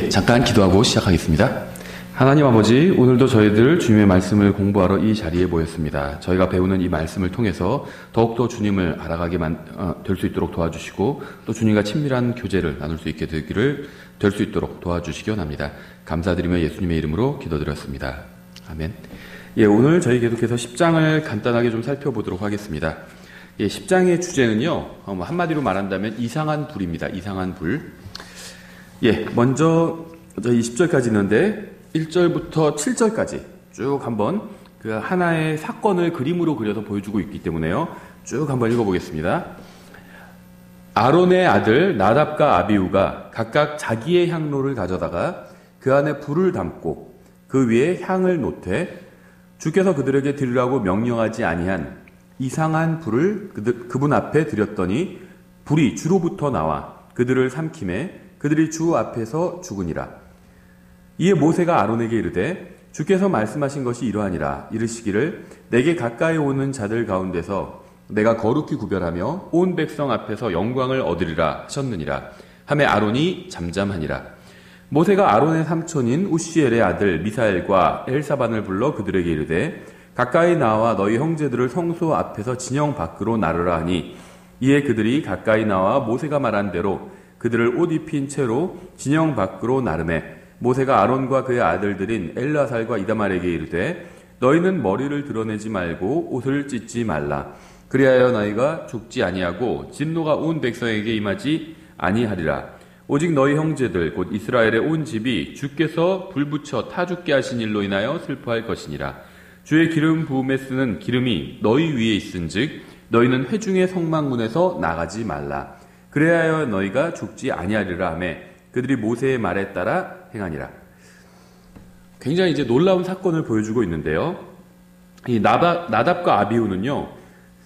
잠깐 기도하고 시작하겠습니다. 하나님 아버지, 오늘도 저희들 주님의 말씀을 공부하러 이 자리에 모였습니다. 저희가 배우는 이 말씀을 통해서 더욱더 주님을 알아가게 될 수 있도록 도와주시고, 또 주님과 친밀한 교제를 나눌 수 있게 될 수 있도록 도와주시기 원합니다. 감사드리며 예수님의 이름으로 기도드렸습니다. 아멘. 오늘 저희 계속해서 10장을 간단하게 좀 살펴보도록 하겠습니다. 10장의 주제는요, 한마디로 말한다면 이상한 불입니다. 이상한 불. 먼저 저희 20절까지 있는데 1절부터 7절까지 쭉 한번 그 하나의 사건을 그림으로 그려서 보여주고 있기 때문에요. 쭉 한번 읽어보겠습니다. 아론의 아들 나답과 아비후가 각각 자기의 향로를 가져다가 그 안에 불을 담고 그 위에 향을 놓되 주께서 그들에게 드리라고 명령하지 아니한 이상한 불을 그분 앞에 드렸더니 불이 주로부터 나와 그들을 삼키매 그들이 주 앞에서 죽으니라. 이에 모세가 아론에게 이르되 주께서 말씀하신 것이 이러하니라. 이르시기를 내게 가까이 오는 자들 가운데서 내가 거룩히 구별하며 온 백성 앞에서 영광을 얻으리라 하셨느니라. 하매 아론이 잠잠하니라. 모세가 아론의 삼촌인 우시엘의 아들 미사엘과 엘사반을 불러 그들에게 이르되 가까이 나와 너희 형제들을 성소 앞에서 진영 밖으로 나르라 하니 이에 그들이 가까이 나와 모세가 말한 대로 그들을 옷 입힌 채로 진영 밖으로 나르매 모세가 아론과 그의 아들들인 엘라살과 이다말에게 이르되 너희는 머리를 드러내지 말고 옷을 찢지 말라. 그리하여 너희가 죽지 아니하고 진노가 온 백성에게 임하지 아니하리라. 오직 너희 형제들 곧 이스라엘의 온 집이 주께서 불붙여 타 죽게 하신 일로 인하여 슬퍼할 것이니라. 주의 기름 부음에 쓰는 기름이 너희 위에 있은즉 너희는 회중의 성막문에서 나가지 말라. 그래야 너희가 죽지 아니하리라 하며 그들이 모세의 말에 따라 행하니라. 굉장히 이제 놀라운 사건을 보여주고 있는데요. 이 나답과 아비후는요,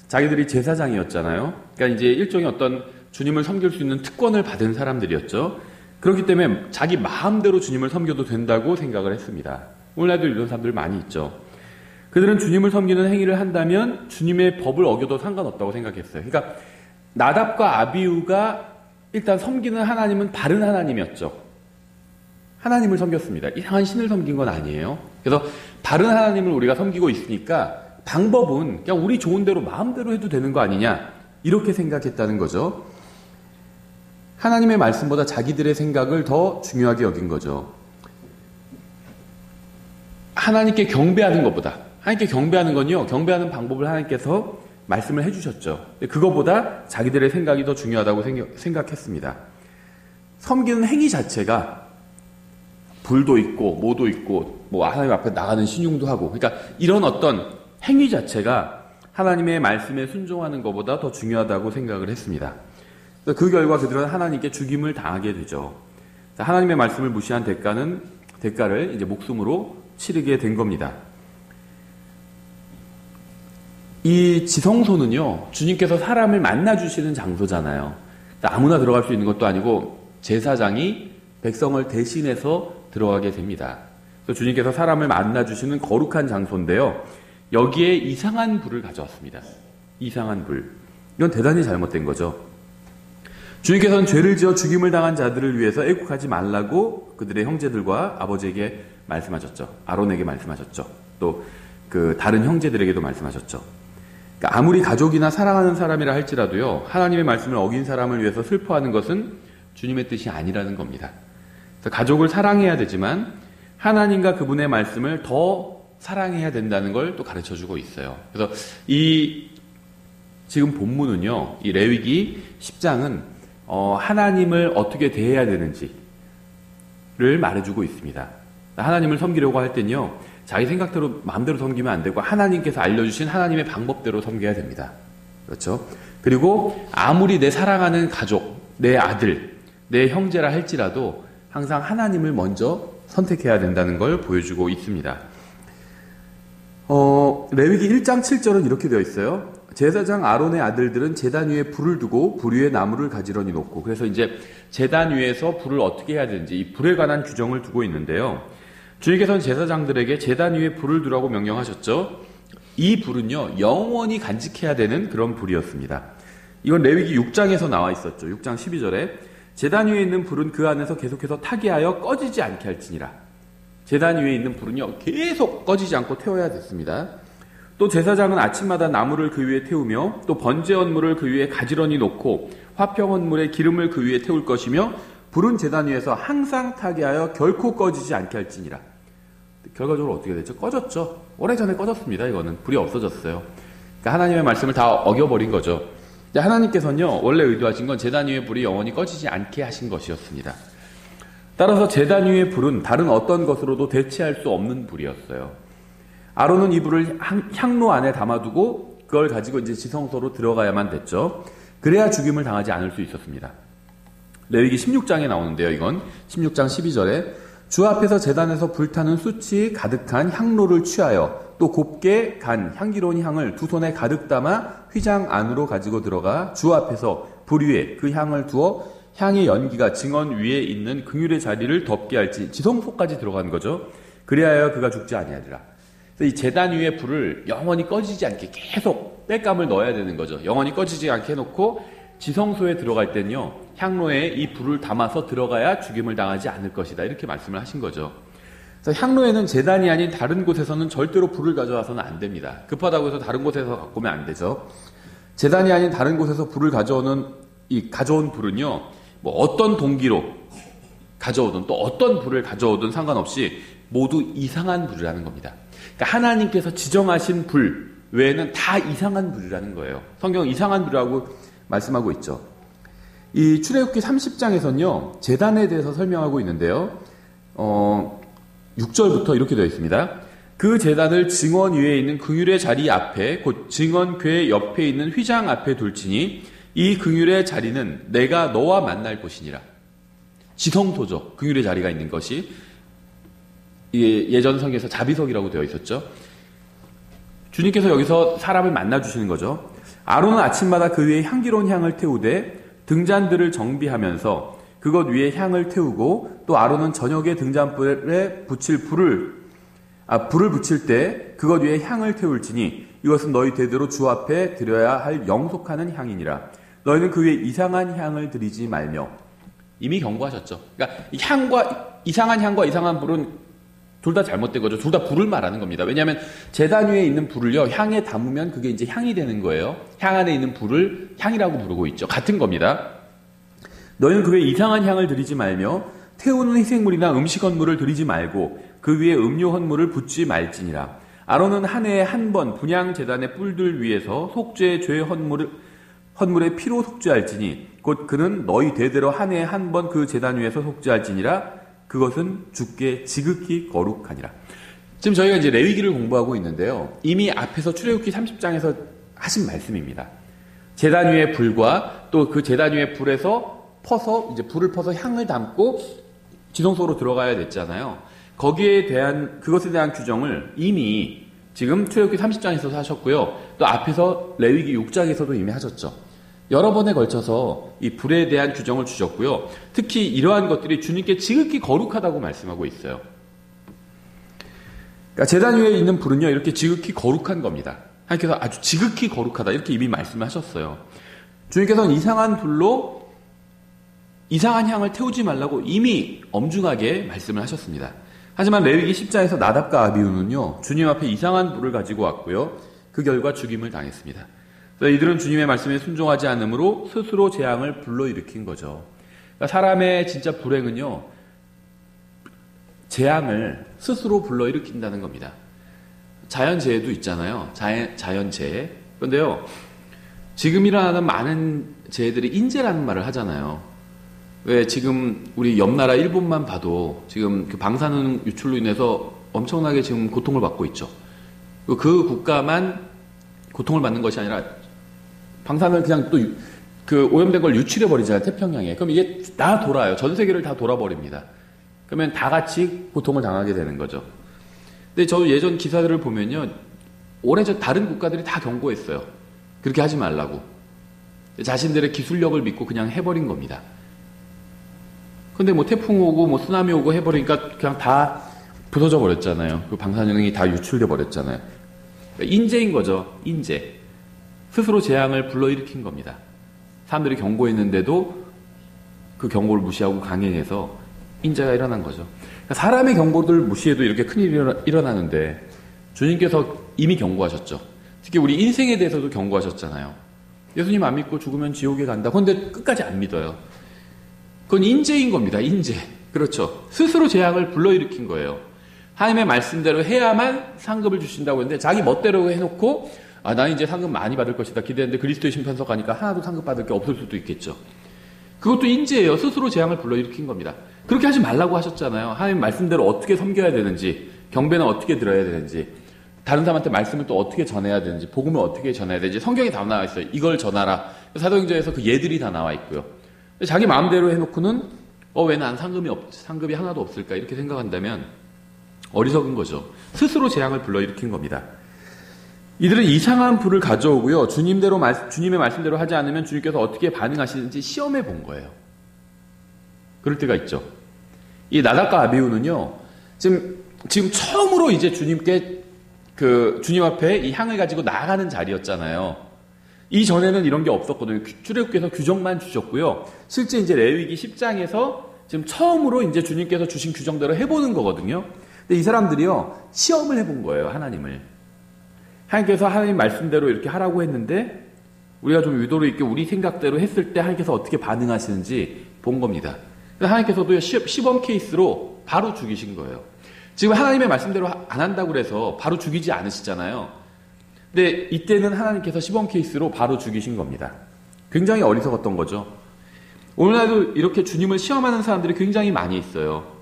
자기들이 제사장이었잖아요. 그러니까 이제 일종의 어떤 주님을 섬길 수 있는 특권을 받은 사람들이었죠. 그렇기 때문에 자기 마음대로 주님을 섬겨도 된다고 생각을 했습니다. 오늘날도 이런 사람들 많이 있죠. 그들은 주님을 섬기는 행위를 한다면 주님의 법을 어겨도 상관없다고 생각했어요. 그러니까 나답과 아비후가 일단 섬기는 하나님은 다른 하나님이었죠. 하나님을 섬겼습니다. 이상한 신을 섬긴 건 아니에요. 그래서 다른 하나님을 우리가 섬기고 있으니까 방법은 그냥 우리 좋은 대로 마음대로 해도 되는 거 아니냐, 이렇게 생각했다는 거죠. 하나님의 말씀보다 자기들의 생각을 더 중요하게 여긴 거죠. 하나님께 경배하는 것보다, 하나님께 경배하는 건요, 경배하는 방법을 하나님께서 말씀을 해주셨죠. 그거보다 자기들의 생각이 더 중요하다고 생각했습니다. 섬기는 행위 자체가 불도 있고 뭐도 있고 뭐 하나님 앞에 나가는 신용도 하고, 그러니까 이런 어떤 행위 자체가 하나님의 말씀에 순종하는 것보다 더 중요하다고 생각을 했습니다. 그 결과 그들은 하나님께 죽임을 당하게 되죠. 하나님의 말씀을 무시한 대가를 이제 목숨으로 치르게 된 겁니다. 이 지성소는요, 주님께서 사람을 만나주시는 장소잖아요. 아무나 들어갈 수 있는 것도 아니고 제사장이 백성을 대신해서 들어가게 됩니다. 그래서 주님께서 사람을 만나주시는 거룩한 장소인데요, 여기에 이상한 불을 가져왔습니다. 이상한 불. 이건 대단히 잘못된 거죠. 주님께서는 죄를 지어 죽임을 당한 자들을 위해서 애국하지 말라고 그들의 형제들과 아버지에게 말씀하셨죠. 아론에게 말씀하셨죠. 또 그 다른 형제들에게도 말씀하셨죠. 그러니까 아무리 가족이나 사랑하는 사람이라 할지라도요, 하나님의 말씀을 어긴 사람을 위해서 슬퍼하는 것은 주님의 뜻이 아니라는 겁니다. 그래서 가족을 사랑해야 되지만 하나님과 그분의 말씀을 더 사랑해야 된다는 걸 또 가르쳐주고 있어요. 그래서 이 지금 본문은요, 이 레위기 10장은 하나님을 어떻게 대해야 되는지를 말해주고 있습니다. 하나님을 섬기려고 할 땐요, 자기 생각대로 마음대로 섬기면 안 되고 하나님께서 알려주신 하나님의 방법대로 섬겨야 됩니다. 그렇죠? 그리고 아무리 내 사랑하는 가족, 내 아들, 내 형제라 할지라도 항상 하나님을 먼저 선택해야 된다는 걸 보여주고 있습니다. 레위기 1장 7절은 이렇게 되어 있어요. 제사장 아론의 아들들은 제단 위에 불을 두고 불 위에 나무를 가지런히 놓고, 그래서 이제 제단 위에서 불을 어떻게 해야 되는지 이 불에 관한 규정을 두고 있는데요. 주님께서는 제사장들에게 제단 위에 불을 두라고 명령하셨죠. 이 불은요, 영원히 간직해야 되는 그런 불이었습니다. 이건 레위기 6장에서 나와 있었죠. 6장 12절에 제단 위에 있는 불은 그 안에서 계속해서 타게 하여 꺼지지 않게 할지니라. 제단 위에 있는 불은요, 계속 꺼지지 않고 태워야 됐습니다. 또 제사장은 아침마다 나무를 그 위에 태우며 또 번제 헌물을 그 위에 가지런히 놓고 화평 헌물에 기름을 그 위에 태울 것이며 불은 제단 위에서 항상 타게 하여 결코 꺼지지 않게 할지니라. 결과적으로 어떻게 됐죠? 꺼졌죠. 오래전에 꺼졌습니다. 이거는 불이 없어졌어요. 그러니까 하나님의 말씀을 다 어겨버린 거죠. 하나님께서는요, 원래 의도하신 건 제단 위의 불이 영원히 꺼지지 않게 하신 것이었습니다. 따라서 제단 위의 불은 다른 어떤 것으로도 대체할 수 없는 불이었어요. 아론은 이 불을 향로 안에 담아두고 그걸 가지고 이제 지성소로 들어가야만 됐죠. 그래야 죽임을 당하지 않을 수 있었습니다. 레위기 16장에 나오는데요. 이건 16장 12절에 주 앞에서 제단에서 불타는 숯이 가득한 향로를 취하여 또 곱게 간 향기로운 향을 두 손에 가득 담아 휘장 안으로 가지고 들어가 주 앞에서 불 위에 그 향을 두어 향의 연기가 증언 위에 있는 긍휼의 자리를 덮게 할지 지성소까지 들어간 거죠. 그리하여 그가 죽지 아니하리라. 그래서 이 제단 위에 불을 영원히 꺼지지 않게 계속 땔감을 넣어야 되는 거죠. 영원히 꺼지지 않게 해놓고 지성소에 들어갈 때는요, 향로에 이 불을 담아서 들어가야 죽임을 당하지 않을 것이다. 이렇게 말씀을 하신 거죠. 그래서 향로에는 제단이 아닌 다른 곳에서는 절대로 불을 가져와서는 안 됩니다. 급하다고 해서 다른 곳에서 갖고 오면 안 되죠. 제단이 아닌 다른 곳에서 불을 가져온 불은요, 뭐 어떤 동기로 가져오든 또 어떤 불을 가져오든 상관없이 모두 이상한 불이라는 겁니다. 그러니까 하나님께서 지정하신 불 외에는 다 이상한 불이라는 거예요. 성경은 이상한 불이라고 말씀하고 있죠. 이 출애굽기 30장에서는요, 제단에 대해서 설명하고 있는데요. 6절부터 이렇게 되어 있습니다. 그 제단을 증언 위에 있는 긍휼의 자리 앞에 곧 증언궤 옆에 있는 휘장 앞에 둘지니 이 긍휼의 자리는 내가 너와 만날 곳이니라. 지성소죠. 긍휼의 자리가 있는 것이. 예전 성경에서 자비석이라고 되어 있었죠. 주님께서 여기서 사람을 만나주시는 거죠. 아론은 아침마다 그 위에 향기로운 향을 태우되 등잔들을 정비하면서 그것 위에 향을 태우고 또 아론은 저녁에 등잔불에 붙일 불을 붙일 때 그것 위에 향을 태울지니 이것은 너희 대대로 주 앞에 드려야 할 영속하는 향이니라. 너희는 그 위에 이상한 향을 드리지 말며. 이미 경고하셨죠. 그러니까 이상한 향과 이상한 불은 둘 다 잘못된 거죠. 둘 다 불을 말하는 겁니다. 왜냐하면 제단 위에 있는 불을요, 향에 담으면 그게 이제 향이 되는 거예요. 향 안에 있는 불을 향이라고 부르고 있죠. 같은 겁니다. 너희는 그 위에 이상한 향을 드리지 말며 태우는 희생물이나 음식 헌물을 드리지 말고 그 위에 음료 헌물을 붓지 말지니라. 아론은 한 해에 한 번 분향 제단의 뿔들 위에서 속죄 죄 헌물의 피로 속죄할지니 곧 그는 너희 대대로 한 해에 한 번 그 제단 위에서 속죄할지니라. 그것은 주께 지극히 거룩하니라. 지금 저희가 이제 레위기를 공부하고 있는데요. 이미 앞에서 출애굽기 30장에서 하신 말씀입니다. 제단 위의 불과 또 그 제단 위의 불에서 불을 퍼서 향을 담고 지성소로 들어가야 됐잖아요. 그것에 대한 규정을 이미 지금 출애굽기 30장에서도 하셨고요. 또 앞에서 레위기 6장에서도 이미 하셨죠. 여러 번에 걸쳐서 이 불에 대한 규정을 주셨고요. 특히 이러한 것들이 주님께 지극히 거룩하다고 말씀하고 있어요. 그러니까 제단 위에 있는 불은요, 이렇게 지극히 거룩한 겁니다. 하나님께서 아주 지극히 거룩하다 이렇게 이미 말씀을 하셨어요. 주님께서는 이상한 불로 이상한 향을 태우지 말라고 이미 엄중하게 말씀을 하셨습니다. 하지만 레위기 10장에서 나답과 아비후는요, 주님 앞에 이상한 불을 가지고 왔고요. 그 결과 죽임을 당했습니다. 이들은 주님의 말씀에 순종하지 않으므로 스스로 재앙을 불러일으킨 거죠. 그러니까 사람의 진짜 불행은요, 재앙을 스스로 불러일으킨다는 겁니다. 자연재해도 있잖아요. 자연재해. 그런데요, 지금 일어나는 많은 재해들이 인재라는 말을 하잖아요. 왜 지금 우리 옆 나라 일본만 봐도 지금 그 방사능 유출로 인해서 엄청나게 지금 고통을 받고 있죠. 그 국가만 고통을 받는 것이 아니라 방사능을 그냥 또 그 오염된 걸 유출해버리잖아요, 태평양에. 그럼 이게 다 돌아요. 전 세계를 다 돌아버립니다. 그러면 다 같이 고통을 당하게 되는 거죠. 근데 저 예전 기사들을 보면요, 오래전 다른 국가들이 다 경고했어요. 그렇게 하지 말라고. 자신들의 기술력을 믿고 그냥 해버린 겁니다. 근데 뭐 태풍 오고 뭐 쓰나미 오고 해버리니까 그냥 다 부서져 버렸잖아요. 그 방사능이 다 유출돼 버렸잖아요. 인재인 거죠. 인재. 스스로 재앙을 불러일으킨 겁니다. 사람들이 경고했는데도 그 경고를 무시하고 강행해서 인재가 일어난 거죠. 그러니까 사람의 경고를 무시해도 이렇게 큰일이 일어나는데 주님께서 이미 경고하셨죠. 특히 우리 인생에 대해서도 경고하셨잖아요. 예수님 안 믿고 죽으면 지옥에 간다. 그런데 끝까지 안 믿어요. 그건 인재인 겁니다. 인재. 그렇죠. 스스로 재앙을 불러일으킨 거예요. 하나님의 말씀대로 해야만 상급을 주신다고 했는데 자기 멋대로 해놓고 난 이제 상급 많이 받을 것이다 기대했는데 그리스도의 심판서 가니까 하나도 상급 받을 게 없을 수도 있겠죠. 그것도 인재예요. 스스로 재앙을 불러일으킨 겁니다. 그렇게 하지 말라고 하셨잖아요. 하나님 말씀대로 어떻게 섬겨야 되는지, 경배는 어떻게 들어야 되는지, 다른 사람한테 말씀을 또 어떻게 전해야 되는지, 복음을 어떻게 전해야 되는지 성경에 다 나와 있어요. 이걸 전하라. 사도행전에서 그 예들이 다 나와 있고요. 자기 마음대로 해놓고는 왜 난 상급이 하나도 없을까 이렇게 생각한다면 어리석은 거죠. 스스로 재앙을 불러일으킨 겁니다. 이들은 이상한 불을 가져오고요. 주님의 말씀대로 하지 않으면 주님께서 어떻게 반응하시는지 시험해 본 거예요. 그럴 때가 있죠. 이 나답과 아비후는요, 지금 처음으로 이제 주님 앞에 이 향을 가지고 나아가는 자리였잖아요. 이전에는 이런 게 없었거든요. 출애굽께서 규정만 주셨고요. 실제 이제 레위기 10장에서 지금 처음으로 이제 주님께서 주신 규정대로 해보는 거거든요. 근데 이 사람들이요, 시험을 해본 거예요, 하나님을. 하나님께서 하나님 말씀대로 이렇게 하라고 했는데, 우리가 좀 의도로 있게 우리 생각대로 했을 때 하나님께서 어떻게 반응하시는지 본 겁니다. 그래서 하나님께서도 시범 케이스로 바로 죽이신 거예요. 지금 하나님의 말씀대로 안 한다고 그래서 바로 죽이지 않으시잖아요. 근데 이때는 하나님께서 시범 케이스로 바로 죽이신 겁니다. 굉장히 어리석었던 거죠. 오늘날도 이렇게 주님을 시험하는 사람들이 굉장히 많이 있어요.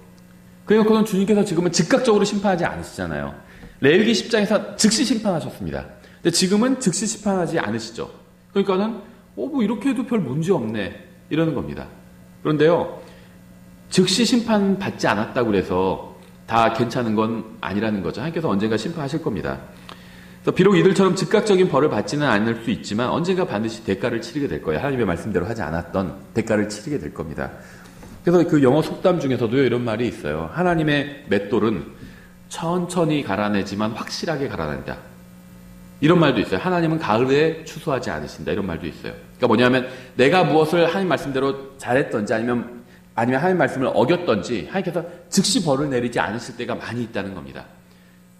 그러니까 그건 주님께서 지금은 즉각적으로 심판하지 않으시잖아요. 레위기 10장에서 즉시 심판하셨습니다. 근데 지금은 즉시 심판하지 않으시죠. 그러니까는 뭐 이렇게 해도 별 문제 없네 이러는 겁니다. 그런데요, 즉시 심판받지 않았다고 해서 다 괜찮은 건 아니라는 거죠. 하나님께서 언젠가 심판하실 겁니다. 그래서 비록 이들처럼 즉각적인 벌을 받지는 않을 수 있지만 언젠가 반드시 대가를 치르게 될 거예요. 하나님의 말씀대로 하지 않았던 대가를 치르게 될 겁니다. 그래서 그 영어 속담 중에서도 이런 말이 있어요. 하나님의 맷돌은 천천히 갈아내지만 확실하게 갈아낸다. 이런 말도 있어요. 하나님은 가을에 추수하지 않으신다. 이런 말도 있어요. 그러니까 뭐냐면 내가 무엇을 하나님 말씀대로 잘했던지 아니면 하나님 말씀을 어겼던지 하나님께서 즉시 벌을 내리지 않으실 때가 많이 있다는 겁니다.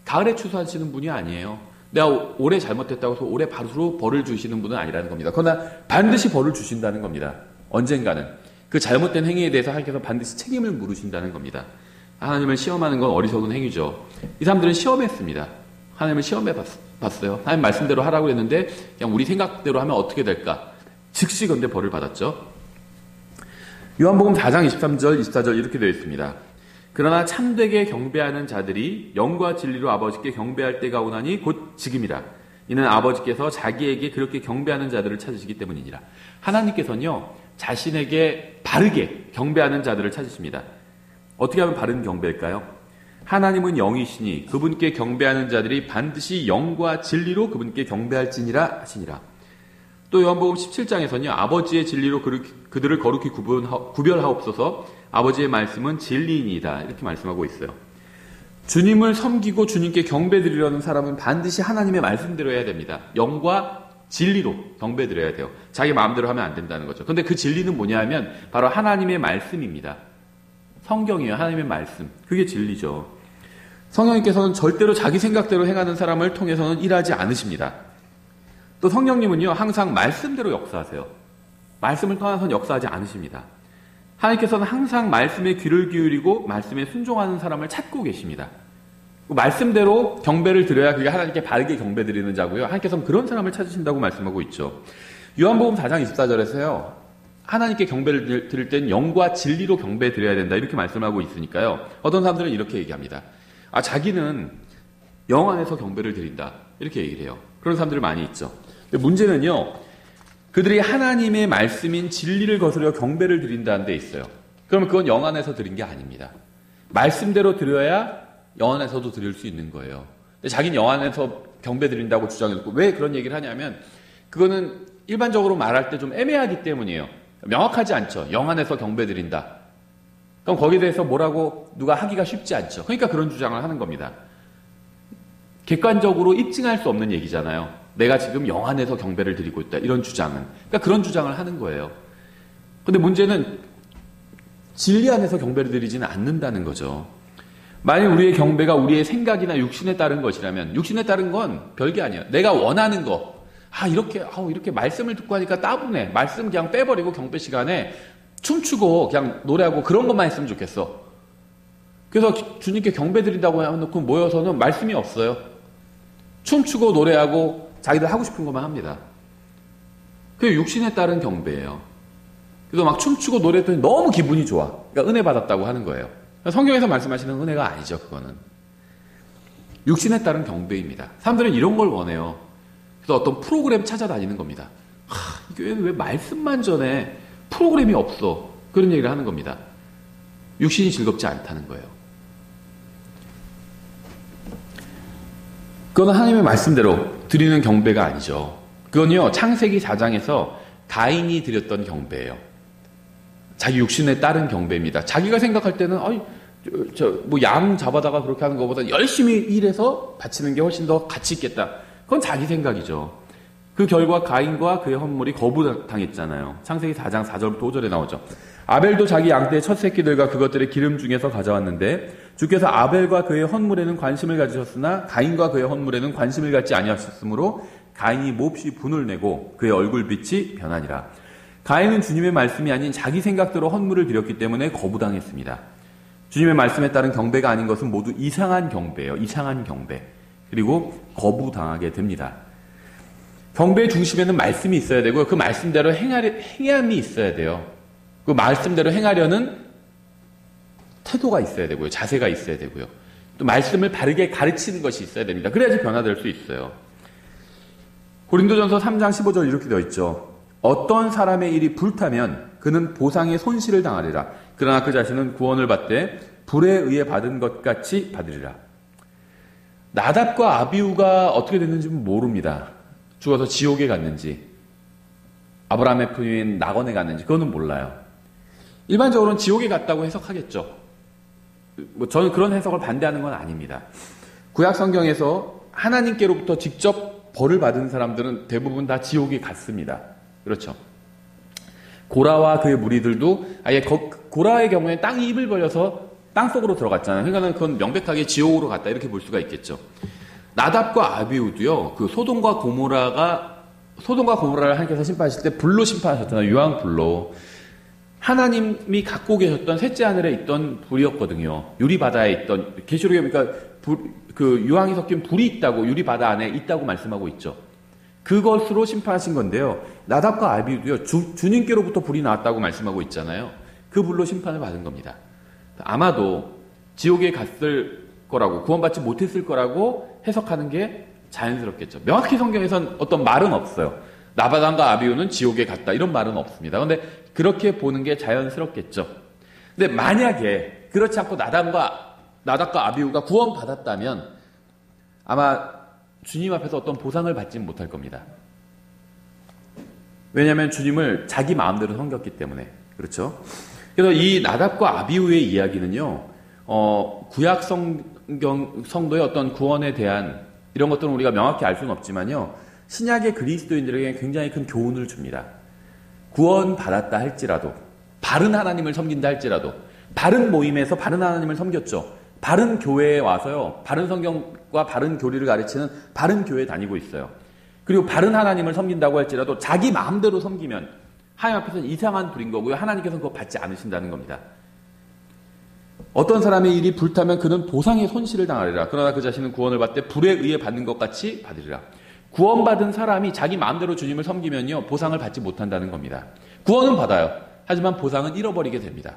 가을에 추수하시는 분이 아니에요. 내가 올해 잘못했다고 해서 올해 바로 벌을 주시는 분은 아니라는 겁니다. 그러나 반드시 벌을 주신다는 겁니다. 언젠가는. 그 잘못된 행위에 대해서 하나님께서 반드시 책임을 물으신다는 겁니다. 하나님을 시험하는 건 어리석은 행위죠. 이 사람들은 시험했습니다. 하나님을 시험해 봤어요. 하나님 말씀대로 하라고 했는데 그냥 우리 생각대로 하면 어떻게 될까? 즉시 근데 벌을 받았죠. 요한복음 4장 23절 24절 이렇게 되어 있습니다. 그러나 참되게 경배하는 자들이 영과 진리로 아버지께 경배할 때가 오나니 곧 지금이라. 이는 아버지께서 자기에게 그렇게 경배하는 자들을 찾으시기 때문이니라. 하나님께서는요, 자신에게 바르게 경배하는 자들을 찾으십니다. 어떻게 하면 바른 경배일까요? 하나님은 영이시니 그분께 경배하는 자들이 반드시 영과 진리로 그분께 경배할지니라 하시니라. 또 요한복음 17장에서는요, 아버지의 진리로 그들을 거룩히 구별하옵소서. 아버지의 말씀은 진리이니이다. 이렇게 말씀하고 있어요. 주님을 섬기고 주님께 경배드리려는 사람은 반드시 하나님의 말씀대로 해야 됩니다. 영과 진리로 경배드려야 돼요. 자기 마음대로 하면 안 된다는 거죠. 근데 그 진리는 뭐냐 하면 바로 하나님의 말씀입니다. 성경이에요. 하나님의 말씀. 그게 진리죠. 성령님께서는 절대로 자기 생각대로 행하는 사람을 통해서는 일하지 않으십니다. 또 성령님은요, 항상 말씀대로 역사하세요. 말씀을 떠나서는 역사하지 않으십니다. 하나님께서는 항상 말씀에 귀를 기울이고 말씀에 순종하는 사람을 찾고 계십니다. 말씀대로 경배를 드려야 그게 하나님께 바르게 경배 드리는 자고요. 하나님께서는 그런 사람을 찾으신다고 말씀하고 있죠. 요한복음 4장 24절에서요. 하나님께 경배를 드릴 땐 영과 진리로 경배 드려야 된다. 이렇게 말씀하고 있으니까요. 어떤 사람들은 이렇게 얘기합니다. 자기는 영 안에서 경배를 드린다. 이렇게 얘기를 해요. 그런 사람들이 많이 있죠. 근데 문제는요. 그들이 하나님의 말씀인 진리를 거스려 경배를 드린다는 데 있어요. 그러면 그건 영 안에서 드린 게 아닙니다. 말씀대로 드려야 영 안에서도 드릴 수 있는 거예요. 근데 자기는 영 안에서 경배 드린다고 주장해놓고 왜 그런 얘기를 하냐면 그거는 일반적으로 말할 때 좀 애매하기 때문이에요. 명확하지 않죠. 영 안에서 경배 드린다. 그럼 거기에 대해서 뭐라고 누가 하기가 쉽지 않죠. 그러니까 그런 주장을 하는 겁니다. 객관적으로 입증할 수 없는 얘기잖아요. 내가 지금 영 안에서 경배를 드리고 있다. 이런 주장은. 그러니까 그런 주장을 하는 거예요. 근데 문제는 진리 안에서 경배를 드리지는 않는다는 거죠. 만약 우리의 경배가 우리의 생각이나 육신에 따른 것이라면, 육신에 따른 건 별게 아니에요. 내가 원하는 거. 이렇게 말씀을 듣고 하니까 따분해. 말씀 그냥 빼버리고 경배 시간에 춤추고 그냥 노래하고 그런 것만 했으면 좋겠어. 그래서 주님께 경배 드린다고 해놓고 모여서는 말씀이 없어요. 춤추고 노래하고 자기들 하고 싶은 것만 합니다. 그게 육신에 따른 경배예요. 그래서 막 춤추고 노래했더니 너무 기분이 좋아. 그러니까 은혜 받았다고 하는 거예요. 성경에서 말씀하시는 은혜가 아니죠, 그거는. 육신에 따른 경배입니다. 사람들은 이런 걸 원해요. 그래서 어떤 프로그램 찾아다니는 겁니다. 이 교회는 왜 말씀만 전해 프로그램이 없어. 그런 얘기를 하는 겁니다. 육신이 즐겁지 않다는 거예요. 그건 하나님의 말씀대로 드리는 경배가 아니죠. 그건요, 창세기 4장에서 가인이 드렸던 경배예요. 자기 육신에 따른 경배입니다. 자기가 생각할 때는 양 잡아다가 그렇게 하는 것보다 열심히 일해서 바치는 게 훨씬 더 가치 있겠다. 그건 자기 생각이죠. 그 결과 가인과 그의 헌물이 거부당했잖아요. 창세기 4장 4절부터 5절에 나오죠. 아벨도 자기 양떼의 첫 새끼들과 그것들의 기름 중에서 가져왔는데 주께서 아벨과 그의 헌물에는 관심을 가지셨으나 가인과 그의 헌물에는 관심을 갖지 아니하셨으므로 가인이 몹시 분을 내고 그의 얼굴빛이 변하니라. 가인은 주님의 말씀이 아닌 자기 생각대로 헌물을 드렸기 때문에 거부당했습니다. 주님의 말씀에 따른 경배가 아닌 것은 모두 이상한 경배예요. 이상한 경배. 그리고 거부당하게 됩니다. 경배의 중심에는 말씀이 있어야 되고요. 그 말씀대로 행함이 있어야 돼요. 그 말씀대로 행하려는 태도가 있어야 되고요. 자세가 있어야 되고요. 또 말씀을 바르게 가르치는 것이 있어야 됩니다. 그래야지 변화될 수 있어요. 고린도전서 3장 15절 이렇게 되어 있죠. 어떤 사람의 일이 불타면 그는 보상의 손실을 당하리라. 그러나 그 자신은 구원을 받되 불에 의해 받은 것 같이 받으리라. 나답과 아비후가 어떻게 됐는지 모릅니다. 죽어서 지옥에 갔는지 아브라함의 부인 낙원에 갔는지 그거는 몰라요. 일반적으로는 지옥에 갔다고 해석하겠죠. 저는 그런 해석을 반대하는 건 아닙니다. 구약 성경에서 하나님께로부터 직접 벌을 받은 사람들은 대부분 다 지옥에 갔습니다. 그렇죠. 고라와 그의 무리들도 아예 고라의 경우에 땅이 입을 벌려서 땅속으로 들어갔잖아요. 그러니까 그건 명백하게 지옥으로 갔다 이렇게 볼 수가 있겠죠. 나답과 아비후도요. 그 소돔과 고모라를 하나님께서 심판하실 때 불로 심판하셨잖아요. 유황불로. 하나님이 갖고 계셨던 셋째 하늘에 있던 불이었거든요. 유리바다에 있던 계시록에 보니까 그 유황이 섞인 불이 있다고 유리바다 안에 있다고 말씀하고 있죠. 그것으로 심판하신 건데요. 나답과 아비후도요. 주님께로부터 불이 나왔다고 말씀하고 있잖아요. 그 불로 심판을 받은 겁니다. 아마도 지옥에 갔을 거라고 구원받지 못했을 거라고 해석하는 게 자연스럽겠죠. 명확히 성경에선 어떤 말은 없어요. 나다답과 아비후는 지옥에 갔다 이런 말은 없습니다. 그런데 그렇게 보는 게 자연스럽겠죠. 근데 만약에 그렇지 않고 나답과 아비후가 구원받았다면 아마 주님 앞에서 어떤 보상을 받지는 못할 겁니다. 왜냐하면 주님을 자기 마음대로 섬겼기 때문에. 그렇죠? 그래서 이 나답과 아비후의 이야기는요. 구약 성도의 어떤 구원에 대한 이런 것들은 우리가 명확히 알 수는 없지만요. 신약의 그리스도인들에게 굉장히 큰 교훈을 줍니다. 구원받았다 할지라도 바른 하나님을 섬긴다 할지라도 바른 모임에서 바른 하나님을 섬겼죠. 바른 교회에 와서요. 바른 성경과 바른 교리를 가르치는 바른 교회에 다니고 있어요. 그리고 바른 하나님을 섬긴다고 할지라도 자기 마음대로 섬기면 하나님 앞에서는 이상한 불인 거고요. 하나님께서는 그거 받지 않으신다는 겁니다. 어떤 사람의 일이 불타면 그는 보상의 손실을 당하리라. 그러나 그 자신은 구원을 받되 불에 의해 받는 것 같이 받으리라. 구원받은 사람이 자기 마음대로 주님을 섬기면요. 보상을 받지 못한다는 겁니다. 구원은 받아요. 하지만 보상은 잃어버리게 됩니다.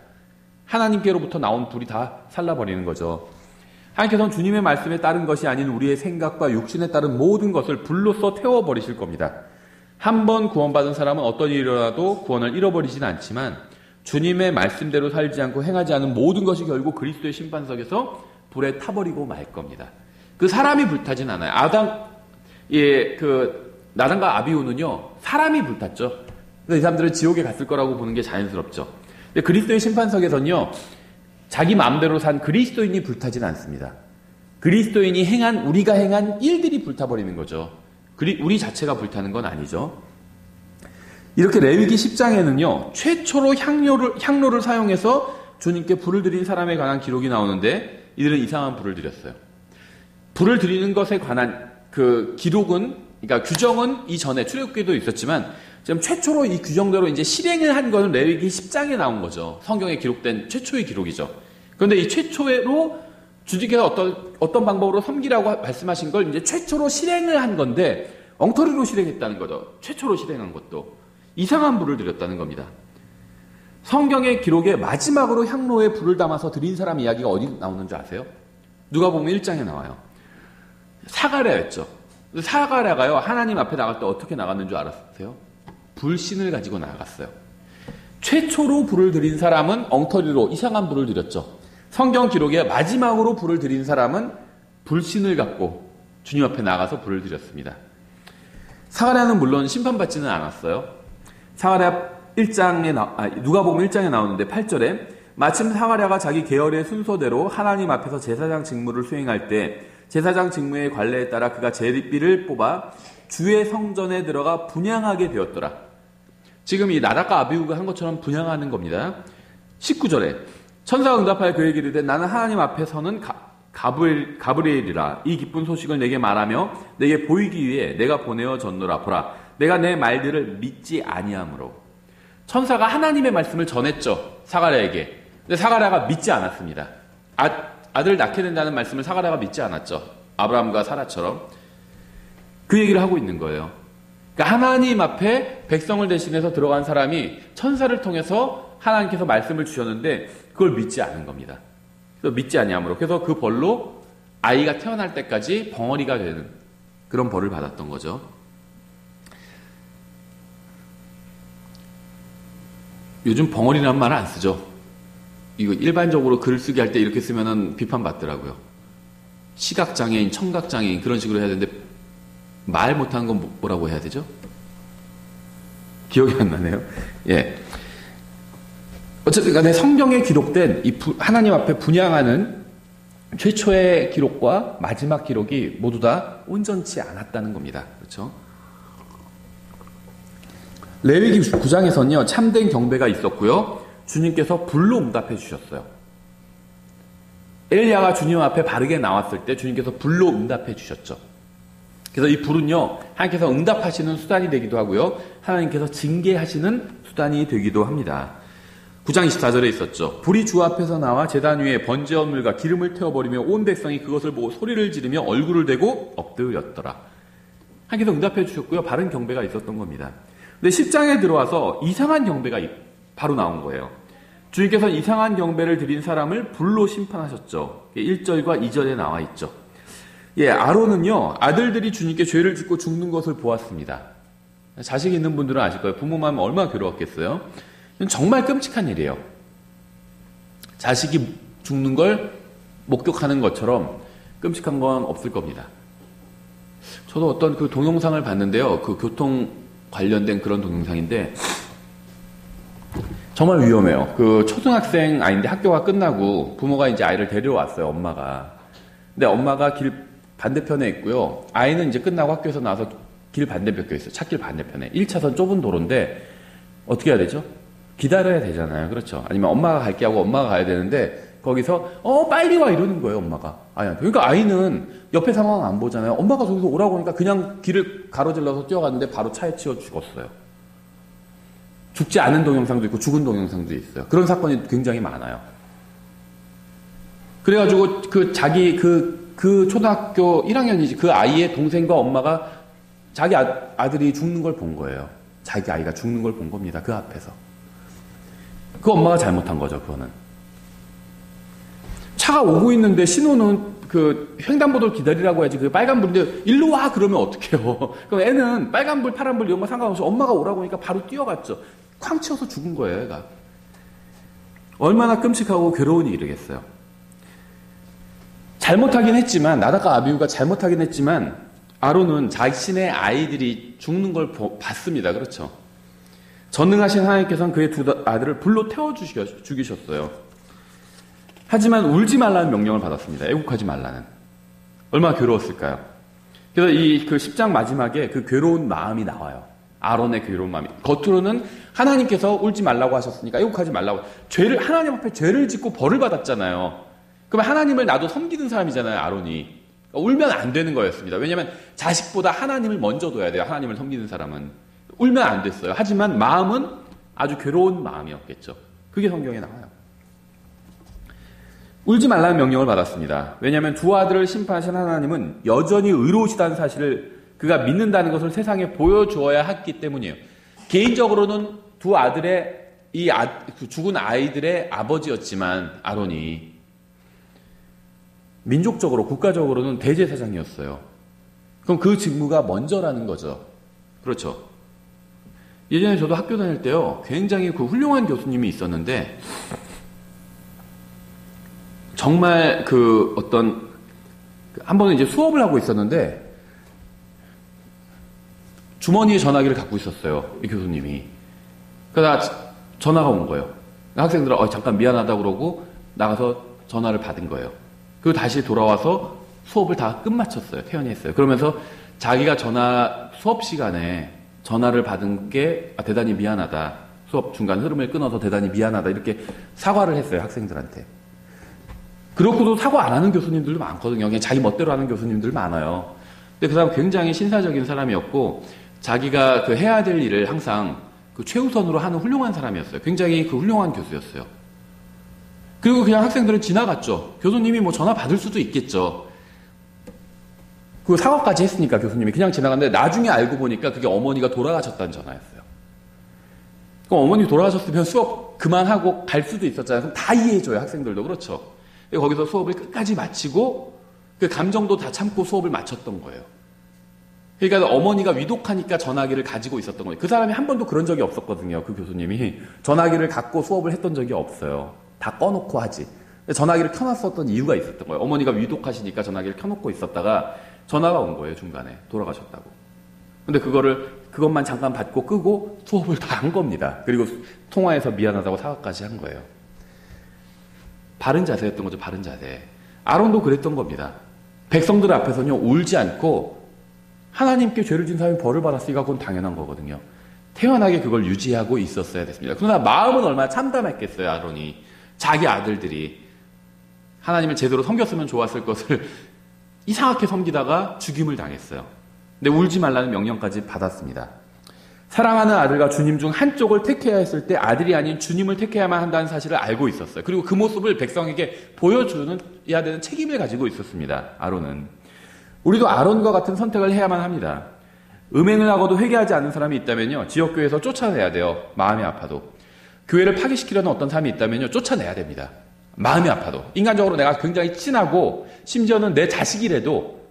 하나님께로부터 나온 불이 다 살라버리는 거죠. 하나님께서는 주님의 말씀에 따른 것이 아닌 우리의 생각과 육신에 따른 모든 것을 불로써 태워버리실 겁니다. 한 번 구원받은 사람은 어떤 일이 일어나도 구원을 잃어버리지는 않지만 주님의 말씀대로 살지 않고 행하지 않은 모든 것이 결국 그리스도의 심판석에서 불에 타버리고 말 겁니다. 그 사람이 불타진 않아요. 나단과 아비후는요, 사람이 불탔죠. 그래서 이 사람들은 지옥에 갔을 거라고 보는 게 자연스럽죠. 근데 그리스도의 심판석에서는요, 자기 마음대로 산 그리스도인이 불타진 않습니다. 그리스도인이 우리가 행한 일들이 불타버리는 거죠. 우리 자체가 불타는 건 아니죠. 이렇게 레위기 10장에는요, 최초로 향로를 사용해서 주님께 불을 드린 사람에 관한 기록이 나오는데 이들은 이상한 불을 드렸어요. 불을 드리는 것에 관한 그 기록은, 그러니까 규정은 이전에 출애굽기에도 있었지만 지금 최초로 이 규정대로 이제 실행을 한 것은 레위기 10장에 나온 거죠. 성경에 기록된 최초의 기록이죠. 그런데 이 최초로 주님께서 어떤 방법으로 섬기라고 말씀하신 걸 이제 최초로 실행을 한 건데 엉터리로 실행했다는 거죠. 최초로 실행한 것도 이상한 불을 드렸다는 겁니다. 성경의 기록에 마지막으로 향로에 불을 담아서 드린 사람 이야기가 어디 나오는 줄 아세요? 누가복음 1장에 나와요. 사가랴였죠. 사가랴가요, 하나님 앞에 나갈 때 어떻게 나갔는 줄 알았어요? 불신을 가지고 나갔어요. 최초로 불을 드린 사람은 엉터리로 이상한 불을 드렸죠. 성경 기록에 마지막으로 불을 드린 사람은 불신을 갖고 주님 앞에 나가서 불을 드렸습니다. 사가랴는 물론 심판받지는 않았어요. 사가랴 1장에 누가복음 1장에 나오는데 8절에 마침 사가랴가 자기 계열의 순서대로 하나님 앞에서 제사장 직무를 수행할 때 제사장 직무의 관례에 따라 그가 제비를 뽑아 주의 성전에 들어가 분향하게 되었더라. 지금 이 나답과 아비후가 한 것처럼 분향하는 겁니다. 19절에 천사가 응답하여 그에게 이르되 나는 하나님 앞에서는 가브리엘이라. 이 기쁜 소식을 내게 말하며 내게 보이기 위해 내가 보내어 졌노라. 보라, 내가 내 말들을 믿지 아니하므로. 천사가 하나님의 말씀을 전했죠, 사가랴에게. 근데 사가랴가 믿지 않았습니다. 아들을 낳게 된다는 말씀을 사가랴가 믿지 않았죠. 아브라함과 사라처럼. 그 얘기를 하고 있는 거예요. 그러니까 하나님 앞에 백성을 대신해서 들어간 사람이 천사를 통해서 하나님께서 말씀을 주셨는데 그걸 믿지 않은 겁니다. 그래서 믿지 아니하므로. 그래서 그 벌로 아이가 태어날 때까지 벙어리가 되는 그런 벌을 받았던 거죠. 요즘 벙어리라는 말을 안 쓰죠. 이거 일반적으로 글 쓰기 할 때 이렇게 쓰면은 비판받더라고요. 시각장애인, 청각장애인 그런 식으로 해야 되는데 말 못하는 건 뭐라고 해야 되죠? 기억이 안 나네요. 예. 어쨌든 간에 성경에 기록된 이 하나님 앞에 분향하는 최초의 기록과 마지막 기록이 모두 다 온전치 않았다는 겁니다. 그렇죠? 레위기 9장에서는요, 참된 경배가 있었고요. 주님께서 불로 응답해 주셨어요. 엘리야가 주님 앞에 바르게 나왔을 때 주님께서 불로 응답해 주셨죠. 그래서 이 불은요, 하나님께서 응답하시는 수단이 되기도 하고요, 하나님께서 징계하시는 수단이 되기도 합니다. 9장 24절에 있었죠. 불이 주 앞에서 나와 제단 위에 번제한 물과 기름을 태워버리며 온 백성이 그것을 보고 소리를 지르며 얼굴을 대고 엎드렸더라. 하나님께서 응답해 주셨고요, 바른 경배가 있었던 겁니다. 근데 10장에 들어와서 이상한 경배가 바로 나온 거예요. 주님께서 이상한 경배를 드린 사람을 불로 심판하셨죠. 1절과 2절에 나와 있죠. 예, 아론은요, 아들들이 주님께 죄를 짓고 죽는 것을 보았습니다. 자식 있는 분들은 아실 거예요. 부모 마음이 얼마나 괴로웠겠어요. 정말 끔찍한 일이에요. 자식이 죽는 걸 목격하는 것처럼 끔찍한 건 없을 겁니다. 저도 어떤 그 동영상을 봤는데요. 그 교통 관련된 그런 동영상인데 정말 위험해요. 그 초등학생 아이인데 학교가 끝나고 부모가 이제 아이를 데려왔어요, 엄마가. 근데 엄마가 길 반대편에 있고요. 아이는 이제 끝나고 학교에서 나와서 길 반대편에 있어요. 찻길 반대편에. 1차선 좁은 도로인데 어떻게 해야 되죠? 기다려야 되잖아요. 그렇죠? 아니면 엄마가 갈게 하고 엄마가 가야 되는데 거기서 빨리 와 이러는 거예요, 엄마가. 그러니까 아이는 옆에 상황 안 보잖아요. 엄마가 저기서 오라고 하니까 그냥 길을 가로질러서 뛰어갔는데 바로 차에 치여 죽었어요. 죽지 않은 동영상도 있고 죽은 동영상도 있어요. 그런 사건이 굉장히 많아요. 그래가지고 그 초등학교 1학년이지 그 아이의 동생과 엄마가 자기 아들이 죽는 걸 본 거예요. 자기 아이가 죽는 걸 본 겁니다. 그 앞에서. 그 엄마가 잘못한 거죠, 그거는. 차가 오고 있는데 신호는 그 횡단보도를 기다리라고 해야지 그 빨간불인데 일로 와 그러면 어떡해요. 그럼 애는 빨간불, 파란불 이런 거 상관없이 엄마가 오라고 하니까 바로 뛰어갔죠. 쾅 치어서 죽은 거예요, 애가. 얼마나 끔찍하고 괴로운 일이겠어요. 잘못하긴 했지만, 나답과 아비후가 잘못하긴 했지만 아론은 자신의 아이들이 죽는 걸 봤습니다. 그렇죠? 전능하신 하나님께서는 그의 두 아들을 불로 태워 죽이셨어요. 하지만 울지 말라는 명령을 받았습니다. 애국하지 말라는. 얼마나 괴로웠을까요? 그래서 그 10장 마지막에 그 괴로운 마음이 나와요. 아론의 괴로운 마음이. 겉으로는 하나님께서 울지 말라고 하셨으니까 애곡하지 말라고. 하나님 앞에 죄를 짓고 벌을 받았잖아요. 그러면 하나님을 나도 섬기는 사람이잖아요, 아론이. 울면 안 되는 거였습니다. 왜냐하면 자식보다 하나님을 먼저 둬야 돼요. 하나님을 섬기는 사람은. 울면 안 됐어요. 하지만 마음은 아주 괴로운 마음이었겠죠. 그게 성경에 나와요. 울지 말라는 명령을 받았습니다. 왜냐하면 두 아들을 심판하신 하나님은 여전히 의로우시다는 사실을 그가 믿는다는 것을 세상에 보여주어야 했기 때문이에요. 개인적으로는 두 아들의 죽은 아이들의 아버지였지만 아론이 민족적으로 국가적으로는 대제사장이었어요. 그럼 그 직무가 먼저라는 거죠. 그렇죠. 예전에 저도 학교 다닐 때요, 굉장히 그 훌륭한 교수님이 있었는데 정말 한 번은 이제 수업을 하고 있었는데 주머니에 전화기를 갖고 있었어요, 이 교수님이. 그러다 전화가 온 거예요. 학생들은 잠깐 미안하다고 그러고 나가서 전화를 받은 거예요. 그리고 다시 돌아와서 수업을 다 끝마쳤어요. 퇴원했어요. 그러면서 자기가 수업 시간에 전화를 받은 게 대단히 미안하다. 수업 중간 흐름을 끊어서 대단히 미안하다. 이렇게 사과를 했어요, 학생들한테. 그렇고도 사과 안 하는 교수님들도 많거든요. 그냥 자기 멋대로 하는 교수님들 많아요. 근데 그 사람 굉장히 신사적인 사람이었고 자기가 해야 될 일을 항상 최우선으로 하는 훌륭한 사람이었어요. 굉장히 훌륭한 교수였어요. 그리고 그냥 학생들은 지나갔죠. 교수님이 전화 받을 수도 있겠죠. 그 사과까지 했으니까 교수님이 그냥 지나갔는데 나중에 알고 보니까 그게 어머니가 돌아가셨다는 전화였어요. 그럼 어머니 돌아가셨으면 수업 그만하고 갈 수도 있었잖아요. 그럼 다 이해해줘요, 학생들도. 그렇죠. 거기서 수업을 끝까지 마치고 그 감정도 다 참고 수업을 마쳤던 거예요. 그러니까 어머니가 위독하니까 전화기를 가지고 있었던 거예요. 그 사람이 한 번도 그런 적이 없었거든요. 그 교수님이 전화기를 갖고 수업을 했던 적이 없어요. 다 꺼놓고 하지. 전화기를 켜놨었던 이유가 있었던 거예요. 어머니가 위독하시니까 전화기를 켜놓고 있었다가 전화가 온 거예요, 중간에. 돌아가셨다고. 근데 그것만 잠깐 받고 끄고 수업을 다 한 겁니다. 그리고 통화해서 미안하다고 사과까지 한 거예요. 바른 자세였던 거죠, 바른 자세. 아론도 그랬던 겁니다. 백성들 앞에서는요, 울지 않고 하나님께 죄를 지은 사람이 벌을 받았으니까 그건 당연한 거거든요. 태연하게 그걸 유지하고 있었어야 됐습니다. 그러나 마음은 얼마나 참담했겠어요, 아론이. 자기 아들들이 하나님을 제대로 섬겼으면 좋았을 것을 이상하게 섬기다가 죽임을 당했어요. 근데 울지 말라는 명령까지 받았습니다. 사랑하는 아들과 주님 중 한쪽을 택해야 했을 때 아들이 아닌 주님을 택해야만 한다는 사실을 알고 있었어요. 그리고 그 모습을 백성에게 보여줘야 되는 책임을 가지고 있었습니다, 아론은. 우리도 아론과 같은 선택을 해야만 합니다. 음행을 하고도 회개하지 않는 사람이 있다면요, 지역교회에서 쫓아내야 돼요. 마음이 아파도. 교회를 파괴시키려는 어떤 사람이 있다면요, 쫓아내야 됩니다. 마음이 아파도. 인간적으로 내가 굉장히 친하고 심지어는 내 자식이라도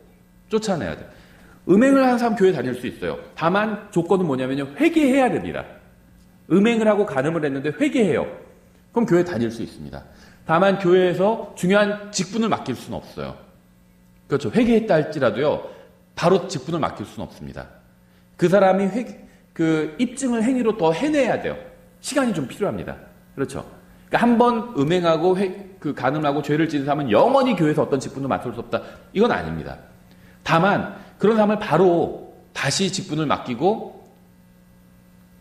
쫓아내야 돼요. 음행을 하는 사람 교회 다닐 수 있어요. 다만 조건은 뭐냐면요, 회개해야 됩니다. 음행을 하고 간음을 했는데 회개해요. 그럼 교회 다닐 수 있습니다. 다만 교회에서 중요한 직분을 맡길 수는 없어요. 그렇죠. 회개했다 할지라도요, 바로 직분을 맡길 수는 없습니다. 그 사람이 입증을 행위로 더 해내야 돼요. 시간이 좀 필요합니다. 그렇죠. 그러니까 한번 음행하고 간음하고 죄를 지은 사람은 영원히 교회에서 어떤 직분도 맡을 수 없다. 이건 아닙니다. 다만 그런 사람을 바로 다시 직분을 맡기고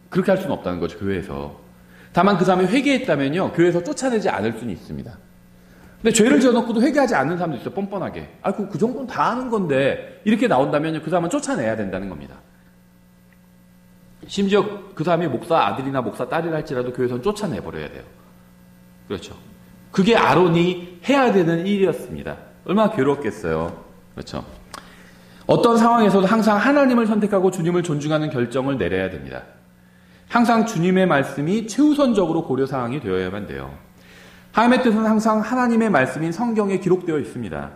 그렇게 할 수는 없다는 거죠, 교회에서. 다만 그 사람이 회개했다면요, 교회에서 쫓아내지 않을 수는 있습니다. 근데 죄를 지어놓고도 회개하지 않는 사람도 있어요, 뻔뻔하게. 그 정도는 다 아는 건데 이렇게 나온다면 그 사람은 쫓아내야 된다는 겁니다. 심지어 그 사람이 목사 아들이나 목사 딸이라 할지라도 교회에서는 쫓아내버려야 돼요. 그렇죠. 그게 아론이 해야 되는 일이었습니다. 얼마나 괴롭겠어요. 그렇죠. 어떤 상황에서도 항상 하나님을 선택하고 주님을 존중하는 결정을 내려야 됩니다. 항상 주님의 말씀이 최우선적으로 고려사항이 되어야만 돼요. 하나님의 뜻은 항상 하나님의 말씀인 성경에 기록되어 있습니다.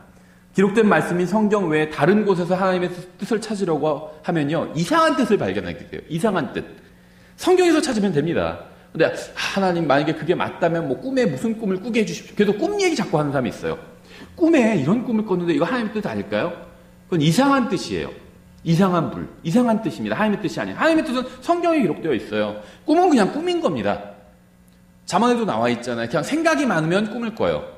기록된 말씀인 성경 외에 다른 곳에서 하나님의 뜻을 찾으려고 하면요, 이상한 뜻을 발견하게 돼요. 이상한 뜻. 성경에서 찾으면 됩니다. 근데 하나님 만약에 그게 맞다면 꿈에 무슨 꿈을 꾸게 해주십시오. 그래도 꿈 얘기 자꾸 하는 사람이 있어요. 꿈에 이런 꿈을 꿨는데 이거 하나님의 뜻 아닐까요? 그건 이상한 뜻이에요. 이상한 뜻입니다. 하나님의 뜻이 아니에요. 하나님의 뜻은 성경에 기록되어 있어요. 꿈은 그냥 꿈인 겁니다. 잠언에도 나와 있잖아요. 그냥 생각이 많으면 꿈을 꿔요.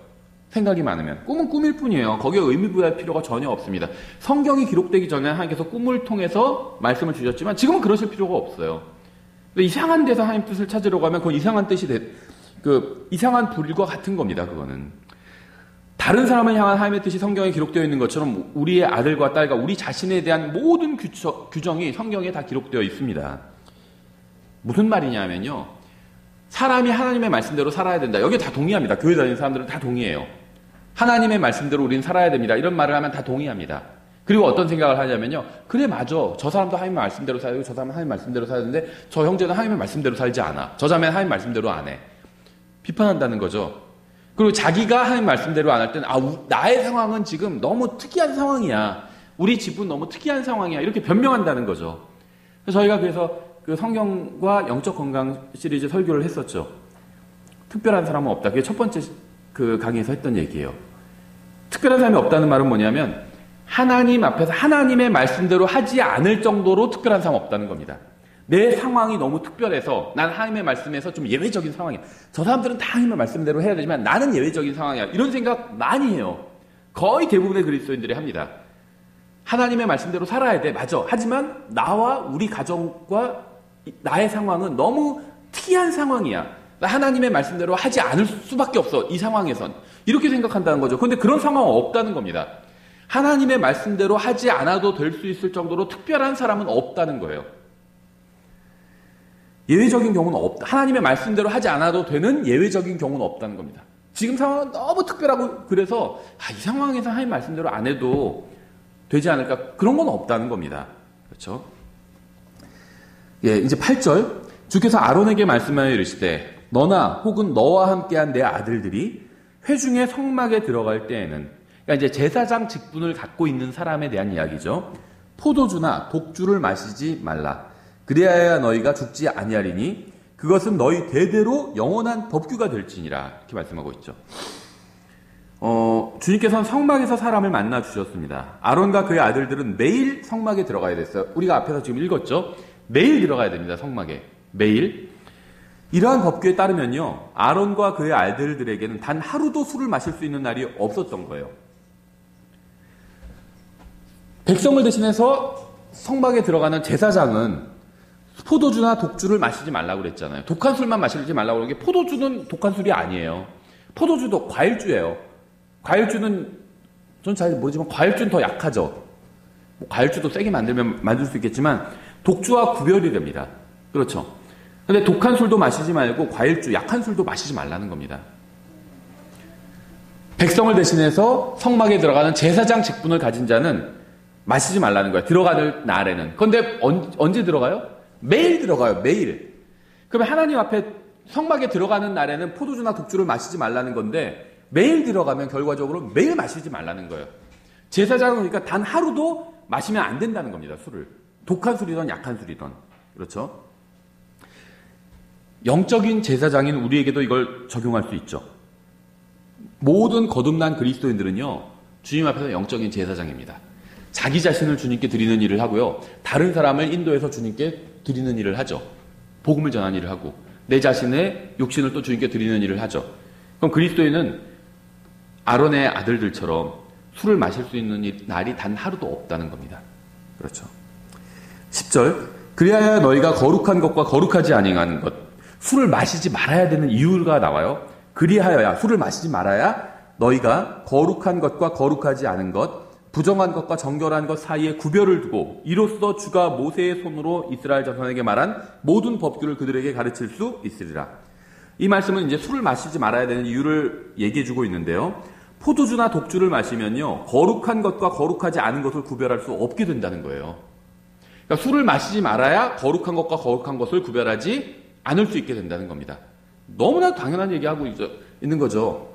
생각이 많으면. 꿈은 꿈일 뿐이에요. 거기에 의미 부여할 필요가 전혀 없습니다. 성경이 기록되기 전에 하나님께서 꿈을 통해서 말씀을 주셨지만 지금은 그러실 필요가 없어요. 근데 이상한 데서 하나님 뜻을 찾으려고 하면 그건 이상한 뜻이 이상한 불과 같은 겁니다. 그거는. 다른 사람을 향한 하나님의 뜻이 성경에 기록되어 있는 것처럼 우리의 아들과 딸과 우리 자신에 대한 모든 규정이 성경에 다 기록되어 있습니다. 무슨 말이냐면요. 사람이 하나님의 말씀대로 살아야 된다. 여기에 다 동의합니다. 교회 다니는 사람들은 다 동의해요. 하나님의 말씀대로 우리는 살아야 됩니다. 이런 말을 하면 다 동의합니다. 그리고 어떤 생각을 하냐면요. 그래, 맞아. 저 사람도 하나님의 말씀대로 살고 저 사람은 하나님의 말씀대로 살아야 되는데 저 형제는 하나님의 말씀대로 살지 않아. 저 자매는 하나님의 말씀대로 안 해. 비판한다는 거죠. 그리고 자기가 하나님 말씀대로 안 할 때는 나의 상황은 지금 너무 특이한 상황이야. 우리 집은 너무 특이한 상황이야. 이렇게 변명한다는 거죠. 저희가 그래서 그 성경과 영적 건강 시리즈 설교를 했었죠. 특별한 사람은 없다. 그게 첫 번째 그 강의에서 했던 얘기예요. 특별한 사람이 없다는 말은 뭐냐면 하나님 앞에서 하나님의 말씀대로 하지 않을 정도로 특별한 사람 없다는 겁니다. 내 상황이 너무 특별해서 난 하나님의 말씀에서 좀 예외적인 상황이야. 저 사람들은 다 하나님의 말씀대로 해야 되지만 나는 예외적인 상황이야. 이런 생각 많이 해요. 거의 대부분의 그리스도인들이 합니다. 하나님의 말씀대로 살아야 돼. 맞아. 하지만 나와 우리 가정과 나의 상황은 너무 특이한 상황이야. 나 하나님의 말씀대로 하지 않을 수밖에 없어. 이 상황에선. 이렇게 생각한다는 거죠. 그런데 그런 상황은 없다는 겁니다. 하나님의 말씀대로 하지 않아도 될 수 있을 정도로 특별한 사람은 없다는 거예요. 예외적인 경우는 없다. 하나님의 말씀대로 하지 않아도 되는 예외적인 경우는 없다는 겁니다. 지금 상황은 너무 특별하고 그래서 이 상황에서 하나님 말씀대로 안 해도 되지 않을까? 그런 건 없다는 겁니다. 그렇죠? 예, 이제 8절. 주께서 아론에게 말씀하여 이르시되 너나 혹은 너와 함께한 내 아들들이 회중의 성막에 들어갈 때에는, 그러니까 이제 제사장 직분을 갖고 있는 사람에 대한 이야기죠. 포도주나 독주를 마시지 말라. 그리하여 너희가 죽지 아니하리니 그것은 너희 대대로 영원한 법규가 될지니라. 이렇게 말씀하고 있죠. 주님께서는 성막에서 사람을 만나 주셨습니다. 아론과 그의 아들들은 매일 성막에 들어가야 됐어요. 우리가 앞에서 지금 읽었죠. 매일 들어가야 됩니다. 성막에. 매일. 이러한 법규에 따르면요. 아론과 그의 아들들에게는 단 하루도 술을 마실 수 있는 날이 없었던 거예요. 백성을 대신해서 성막에 들어가는 제사장은 포도주나 독주를 마시지 말라고 그랬잖아요. 독한 술만 마시지 말라고 그런 게, 포도주는 독한 술이 아니에요. 포도주도 과일주예요. 과일주는 전 잘 모르지만 과일주는 더 약하죠. 과일주도 세게 만들 수 있겠지만 독주와 구별이 됩니다. 그렇죠. 근데 독한 술도 마시지 말고 과일주, 약한 술도 마시지 말라는 겁니다. 백성을 대신해서 성막에 들어가는 제사장 직분을 가진 자는 마시지 말라는 거예요. 들어가는 날에는. 그런데 언제 들어가요? 매일 들어가요. 매일. 그러면 하나님 앞에 성막에 들어가는 날에는 포도주나 독주를 마시지 말라는 건데 매일 들어가면 결과적으로 매일 마시지 말라는 거예요. 제사장은 그러니까 단 하루도 마시면 안 된다는 겁니다. 술을. 독한 술이든 약한 술이든. 그렇죠? 영적인 제사장인 우리에게도 이걸 적용할 수 있죠. 모든 거듭난 그리스도인들은요. 주님 앞에서 영적인 제사장입니다. 자기 자신을 주님께 드리는 일을 하고요. 다른 사람을 인도해서 주님께 드리는 일을 하죠. 복음을 전하는 일을 하고 내 자신의 육신을 또 주님께 드리는 일을 하죠. 그럼 그리스도인은 아론의 아들들처럼 술을 마실 수 있는 날이 단 하루도 없다는 겁니다. 그렇죠. 10절. 그리하여 너희가 거룩한 것과 거룩하지 아니한 것, 술을 마시지 말아야 되는 이유가 나와요. 그리하여야, 술을 마시지 말아야 너희가 거룩한 것과 거룩하지 않은 것, 부정한 것과 정결한 것 사이에 구별을 두고 이로써 주가 모세의 손으로 이스라엘 자손에게 말한 모든 법규를 그들에게 가르칠 수 있으리라. 이 말씀은 이제 술을 마시지 말아야 되는 이유를 얘기해 주고 있는데요. 포도주나 독주를 마시면요, 거룩한 것과 거룩하지 않은 것을 구별할 수 없게 된다는 거예요. 그러니까 술을 마시지 말아야 거룩한 것과 거룩한 것을 구별하지 않을 수 있게 된다는 겁니다. 너무나 당연한 얘기하고 있는 거죠.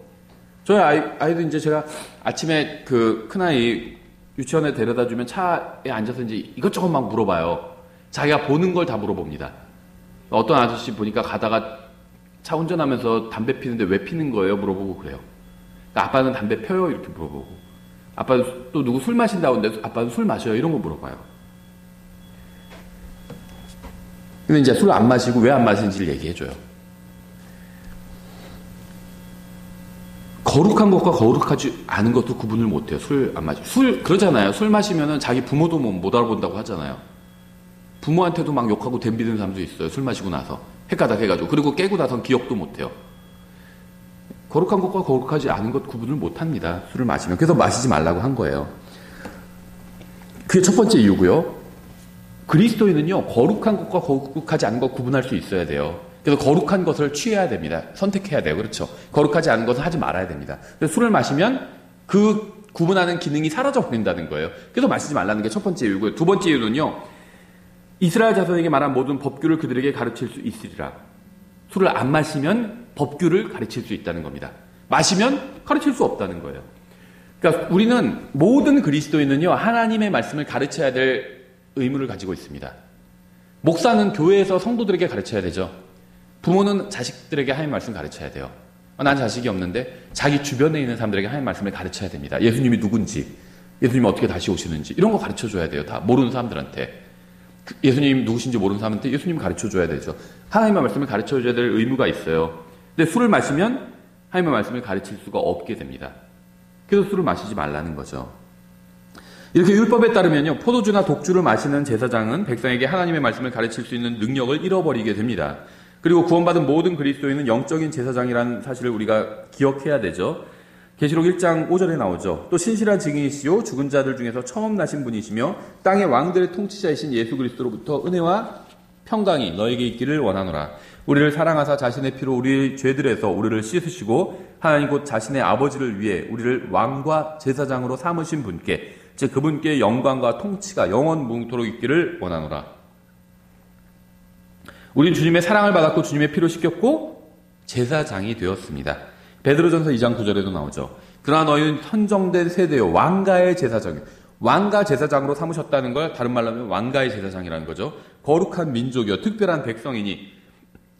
저희 아이도 이제 제가 아침에 그 큰아이 유치원에 데려다 주면 차에 앉아서 이제 이것저것 막 물어봐요. 자기가 보는 걸 다 물어봅니다. 어떤 아저씨 보니까 가다가 차 운전하면서 담배 피는데 왜 피는 거예요? 물어보고 그래요. 그러니까 아빠는 담배 펴요? 이렇게 물어보고. 아빠는 또 누구 술 마신다고 하는데 아빠는 술 마셔요? 이런 거 물어봐요. 근데 이제 술 안 마시고 왜 안 마시는지를 얘기해줘요. 거룩한 것과 거룩하지 않은 것도 구분을 못해요. 술 안 마시고. 그러잖아요. 술 마시면은 자기 부모도 못 알아본다고 하잖아요. 부모한테도 막 욕하고 덤비는 사람도 있어요. 술 마시고 나서. 헷가닥 해가지고. 그리고 깨고 나선 기억도 못해요. 거룩한 것과 거룩하지 않은 것 구분을 못합니다. 술을 마시면. 그래서 마시지 말라고 한 거예요. 그게 첫 번째 이유고요. 그리스도인은요, 거룩한 것과 거룩하지 않은 것 구분할 수 있어야 돼요. 그래서 거룩한 것을 취해야 됩니다. 선택해야 돼요. 그렇죠. 거룩하지 않은 것은 하지 말아야 됩니다. 그래서 술을 마시면 그 구분하는 기능이 사라져 버린다는 거예요. 그래서 마시지 말라는 게 첫 번째 이유고요. 두 번째 이유는요, 이스라엘 자손에게 말한 모든 법규를 그들에게 가르칠 수 있으리라. 술을 안 마시면 법규를 가르칠 수 있다는 겁니다. 마시면 가르칠 수 없다는 거예요. 그러니까 우리는 모든 그리스도인은요, 하나님의 말씀을 가르쳐야 될 의무를 가지고 있습니다. 목사는 교회에서 성도들에게 가르쳐야 되죠. 부모는 자식들에게 하나님 말씀 가르쳐야 돼요. 난 자식이 없는데 자기 주변에 있는 사람들에게 하나님 말씀을 가르쳐야 됩니다. 예수님이 누군지, 예수님이 어떻게 다시 오시는지 이런 거 가르쳐줘야 돼요. 다 모르는 사람들한테. 예수님 누구신지 모르는 사람한테 예수님 가르쳐줘야 되죠. 하나님의 말씀을 가르쳐줘야 될 의무가 있어요. 근데 술을 마시면 하나님의 말씀을 가르칠 수가 없게 됩니다. 그래서 술을 마시지 말라는 거죠. 이렇게 율법에 따르면요, 포도주나 독주를 마시는 제사장은 백성에게 하나님의 말씀을 가르칠 수 있는 능력을 잃어버리게 됩니다. 그리고 구원받은 모든 그리스도인은 영적인 제사장이라는 사실을 우리가 기억해야 되죠. 계시록 1장 5절에 나오죠. 또 신실한 증인이시요 죽은 자들 중에서 처음 나신 분이시며 땅의 왕들의 통치자이신 예수 그리스도로부터 은혜와 평강이 너에게 있기를 원하노라. 우리를 사랑하사 자신의 피로 우리의 죄들에서 우리를 씻으시고 하나님 곧 자신의 아버지를 위해 우리를 왕과 제사장으로 삼으신 분께, 즉 그분께 영광과 통치가 영원 무궁토록 있기를 원하노라. 우리는 주님의 사랑을 받았고 주님의 피로 씻겼고 제사장이 되었습니다. 베드로전서 2장 9절에도 나오죠. 그러나 너희는 선정된 세대요 왕가의 제사장이요. 왕가 제사장으로 삼으셨다는 걸 다른 말로 하면 왕가의 제사장이라는 거죠. 거룩한 민족이요 특별한 백성이니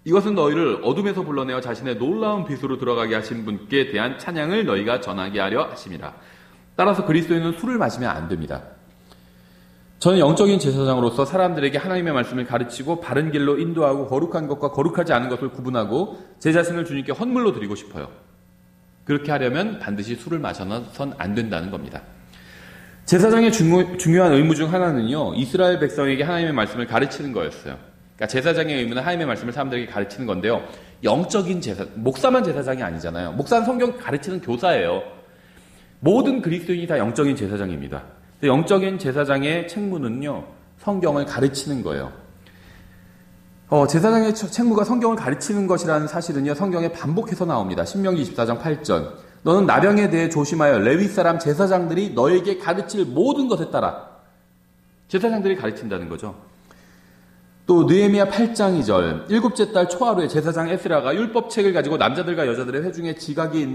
이것은 너희를 어둠에서 불러내어 자신의 놀라운 빛으로 들어가게 하신 분께 대한 찬양을 너희가 전하게 하려 하심이라. 따라서 그리스도인은 술을 마시면 안 됩니다. 저는 영적인 제사장으로서 사람들에게 하나님의 말씀을 가르치고 바른 길로 인도하고 거룩한 것과 거룩하지 않은 것을 구분하고 제 자신을 주님께 헌물로 드리고 싶어요. 그렇게 하려면 반드시 술을 마셔선 안 된다는 겁니다. 제사장의 중요한 의무 중 하나는요, 이스라엘 백성에게 하나님의 말씀을 가르치는 거였어요. 그러니까 제사장의 의무는 하나님의 말씀을 사람들에게 가르치는 건데요. 영적인 목사만 제사장이 아니잖아요. 목사는 성경 가르치는 교사예요. 모든 그리스도인이 다 영적인 제사장입니다. 영적인 제사장의 책무는요, 성경을 가르치는 거예요. 제사장의 책무가 성경을 가르치는 것이라는 사실은요, 성경에 반복해서 나옵니다. 신명기 24장 8절. 너는 나병에 대해 조심하여 레위 사람 제사장들이 너에게 가르칠 모든 것에 따라. 제사장들이 가르친다는 거죠. 또 느헤미야 8장 2절. 일곱째 달 초하루에 제사장 에스라가 율법책을 가지고 남자들과 여자들의 회중에 지각이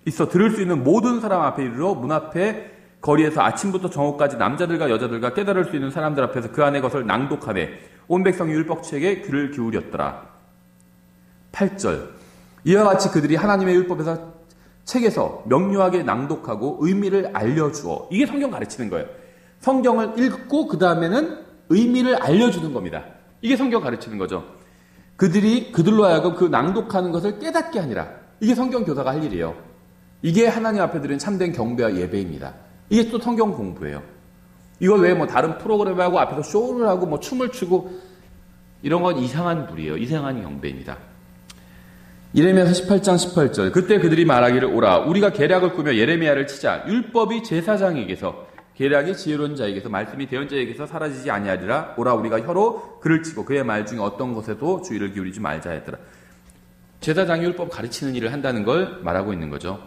있어 들을 수 있는 모든 사람 앞에 이르러 문 앞에 거리에서 아침부터 정오까지 남자들과 여자들과 깨달을 수 있는 사람들 앞에서 그 안의 것을 낭독하되 온 백성이 율법책에 귀를 기울였더라. 8절. 이와 같이 그들이 하나님의 율법에서 책에서 명료하게 낭독하고 의미를 알려주어. 이게 성경 가르치는 거예요. 성경을 읽고 그 다음에는 의미를 알려주는 겁니다. 이게 성경 가르치는 거죠. 그들로 하여금 그 낭독하는 것을 깨닫게 하니라. 이게 성경 교사가 할 일이에요. 이게 하나님 앞에 드리는 참된 경배와 예배입니다. 이게 또 성경 공부예요. 이걸 왜 다른 프로그램하고 앞에서 쇼를 하고 춤을 추고 이런 건 이상한 불이에요. 이상한 경배입니다. 예레미야 18장 18절. 그때 그들이 말하기를 오라. 우리가 계략을 꾸며 예레미야를 치자. 율법이 제사장에게서 계략이 지혜로운 자에게서 말씀이 대언자에게서 사라지지 아니하리라. 오라 우리가 혀로 그를 치고 그의 말 중에 어떤 것에도 주의를 기울이지 말자 했더라. 제사장이 율법 가르치는 일을 한다는 걸 말하고 있는 거죠.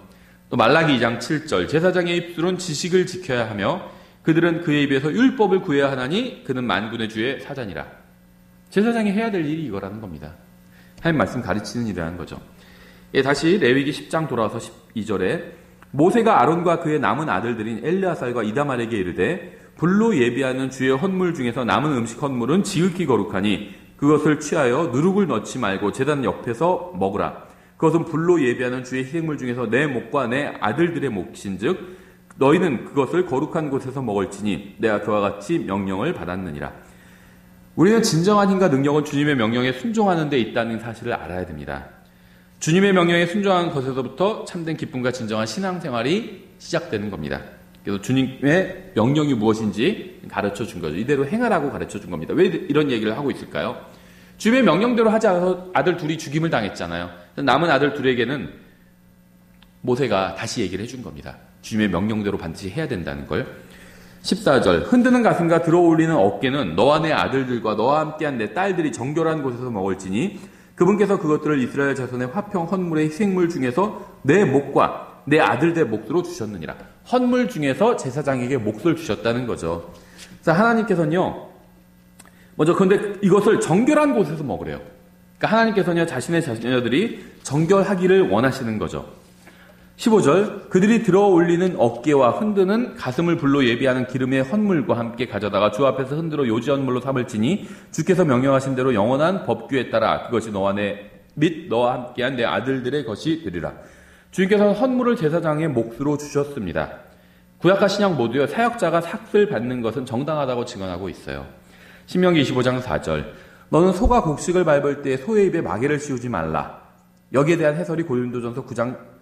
또 말라기 2장 7절. 제사장의 입술은 지식을 지켜야 하며 그들은 그의 입에서 율법을 구해야 하나니 그는 만군의 주의 사자니라. 제사장이 해야 될 일이 이거라는 겁니다. 하나님 말씀 가르치는 일이라는 거죠. 다시 레위기 10장 돌아와서 12절에 모세가 아론과 그의 남은 아들들인 엘르아살과 이다말에게 이르되 불로 예비하는 주의 헌물 중에서 남은 음식 헌물은 지극히 거룩하니 그것을 취하여 누룩을 넣지 말고 제단 옆에서 먹으라. 그것은 불로 예비하는 주의 희생물 중에서 내 목과 내 아들들의 몫인즉 너희는 그것을 거룩한 곳에서 먹을지니 내가 그와 같이 명령을 받았느니라. 우리는 진정한 힘과 능력은 주님의 명령에 순종하는 데 있다는 사실을 알아야 됩니다. 주님의 명령에 순종하는 것에서부터 참된 기쁨과 진정한 신앙생활이 시작되는 겁니다. 그래서 주님의 명령이 무엇인지 가르쳐 준 거죠. 이대로 행하라고 가르쳐 준 겁니다. 왜 이런 얘기를 하고 있을까요? 주님의 명령대로 하지 않아서 아들 둘이 죽임을 당했잖아요. 남은 아들 둘에게는 모세가 다시 얘기를 해준 겁니다. 주님의 명령대로 반드시 해야 된다는 걸. 14절 흔드는 가슴과 들어올리는 어깨는 너와 내 아들들과 너와 함께한 내 딸들이 정결한 곳에서 먹을지니 그분께서 그것들을 이스라엘 자손의 화평 헌물의 희생물 중에서 내 목과 내 아들들의 몫으로 주셨느니라. 헌물 중에서 제사장에게 몫을 주셨다는 거죠. 자, 하나님께서는요, 먼저 그런데 이것을 정결한 곳에서 먹으래요. 그러니까 하나님께서는 자신의 자녀들이 정결하기를 원하시는 거죠. 15절 그들이 들어 올리는 어깨와 흔드는 가슴을 불로 예비하는 기름의 헌물과 함께 가져다가 주 앞에서 흔들어 요지 헌물로 삼을지니 주께서 명령하신 대로 영원한 법규에 따라 그것이 너와 내 및 너와 함께한 내 아들들의 것이 되리라. 주님께서 헌물을 제사장의 몫으로 주셨습니다. 구약과 신약 모두요 사역자가 삭을 받는 것은 정당하다고 증언하고 있어요. 신명기 25장 4절 너는 소가 곡식을 밟을 때 소의 입에 마개를 씌우지 말라. 여기에 대한 해설이 고린도전서 9장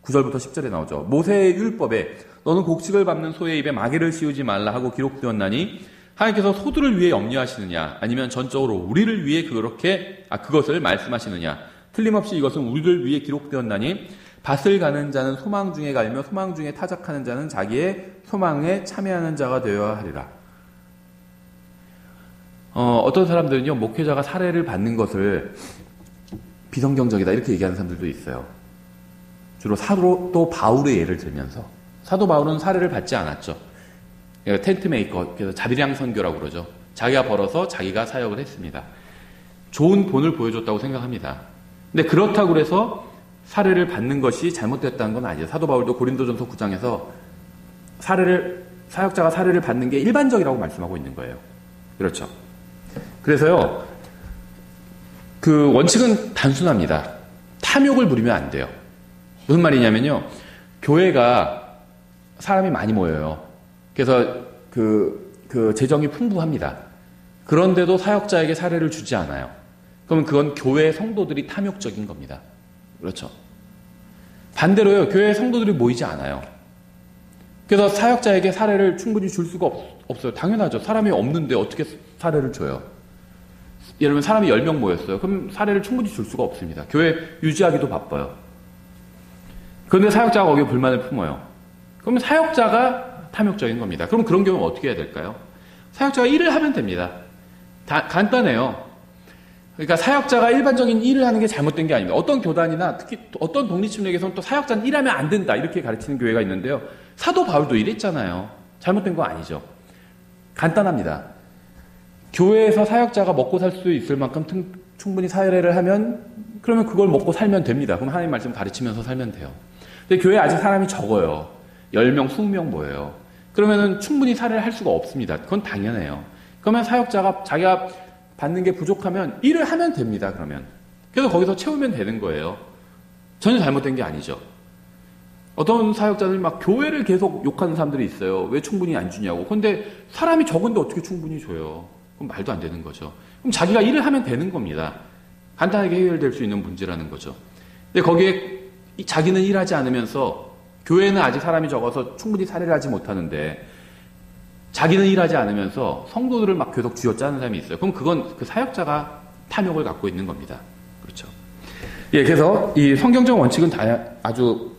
9절부터 10절에 나오죠. 모세의 율법에 너는 곡식을 밟는 소의 입에 마개를 씌우지 말라 하고 기록되었나니 하나님께서 소들을 위해 염려하시느냐 아니면 전적으로 우리를 위해 그것을 말씀하시느냐. 틀림없이 이것은 우리를 위해 기록되었나니 밭을 가는 자는 소망 중에 갈며 소망 중에 타작하는 자는 자기의 소망에 참여하는 자가 되어야 하리라. 어떤 사람들은요 목회자가 사례를 받는 것을 비성경적이다 이렇게 얘기하는 사람들도 있어요. 주로 사도 바울의 예를 들면서 사도 바울은 사례를 받지 않았죠. 텐트 메이커, 그래서 자비량 선교라고 그러죠. 자기가 벌어서 자기가 사역을 했습니다. 좋은 본을 보여줬다고 생각합니다. 근데 그렇다고 해서 사례를 받는 것이 잘못됐다는 건 아니에요. 사도 바울도 고린도전서 9장에서 사역자가 사례를 받는 게 일반적이라고 말씀하고 있는 거예요. 그렇죠. 그래서요, 그 원칙은 단순합니다. 탐욕을 부리면 안 돼요. 무슨 말이냐면요, 교회가 사람이 많이 모여요. 그래서 그 재정이 풍부합니다. 그런데도 사역자에게 사례를 주지 않아요. 그러면 그건 교회 성도들이 탐욕적인 겁니다. 그렇죠. 반대로요, 교회 성도들이 모이지 않아요. 그래서 사역자에게 사례를 충분히 줄 수가 없어요. 당연하죠. 사람이 없는데 어떻게 사례를 줘요? 예를 들면 사람이 10명 모였어요. 그럼 사례를 충분히 줄 수가 없습니다. 교회 유지하기도 바빠요. 그런데 사역자가 거기에 불만을 품어요. 그러면 사역자가 탐욕적인 겁니다. 그럼 그런 경우는 어떻게 해야 될까요? 사역자가 일을 하면 됩니다. 간단해요. 그러니까 사역자가 일반적인 일을 하는 게 잘못된 게 아닙니다. 어떤 교단이나 특히 어떤 독립침략에서는 또 사역자는 일하면 안 된다 이렇게 가르치는 교회가 있는데요. 사도 바울도 일했잖아요. 잘못된 거 아니죠. 간단합니다. 교회에서 사역자가 먹고 살 수 있을 만큼 충분히 사례를 하면 그러면 그걸 먹고 살면 됩니다. 그럼 하나님 말씀 가르치면서 살면 돼요. 근데 교회에 아직 사람이 적어요. 10명, 20명 모여요. 그러면은 충분히 사례를 할 수가 없습니다. 그건 당연해요. 그러면 사역자가 자기가 받는 게 부족하면 일을 하면 됩니다. 그러면. 그래서 거기서 채우면 되는 거예요. 전혀 잘못된 게 아니죠. 어떤 사역자들이 막 교회를 계속 욕하는 사람들이 있어요. 왜 충분히 안 주냐고. 근데 사람이 적은데 어떻게 충분히 줘요? 그럼 말도 안 되는 거죠. 그럼 자기가 일을 하면 되는 겁니다. 간단하게 해결될 수 있는 문제라는 거죠. 근데 거기에 자기는 일하지 않으면서 교회는 아직 사람이 적어서 충분히 사례를 하지 못하는데 자기는 일하지 않으면서 성도들을 막 계속 쥐어짜는 사람이 있어요. 그럼 그건 그 사역자가 탐욕을 갖고 있는 겁니다. 그렇죠. 예, 그래서 이 성경적 원칙은 아주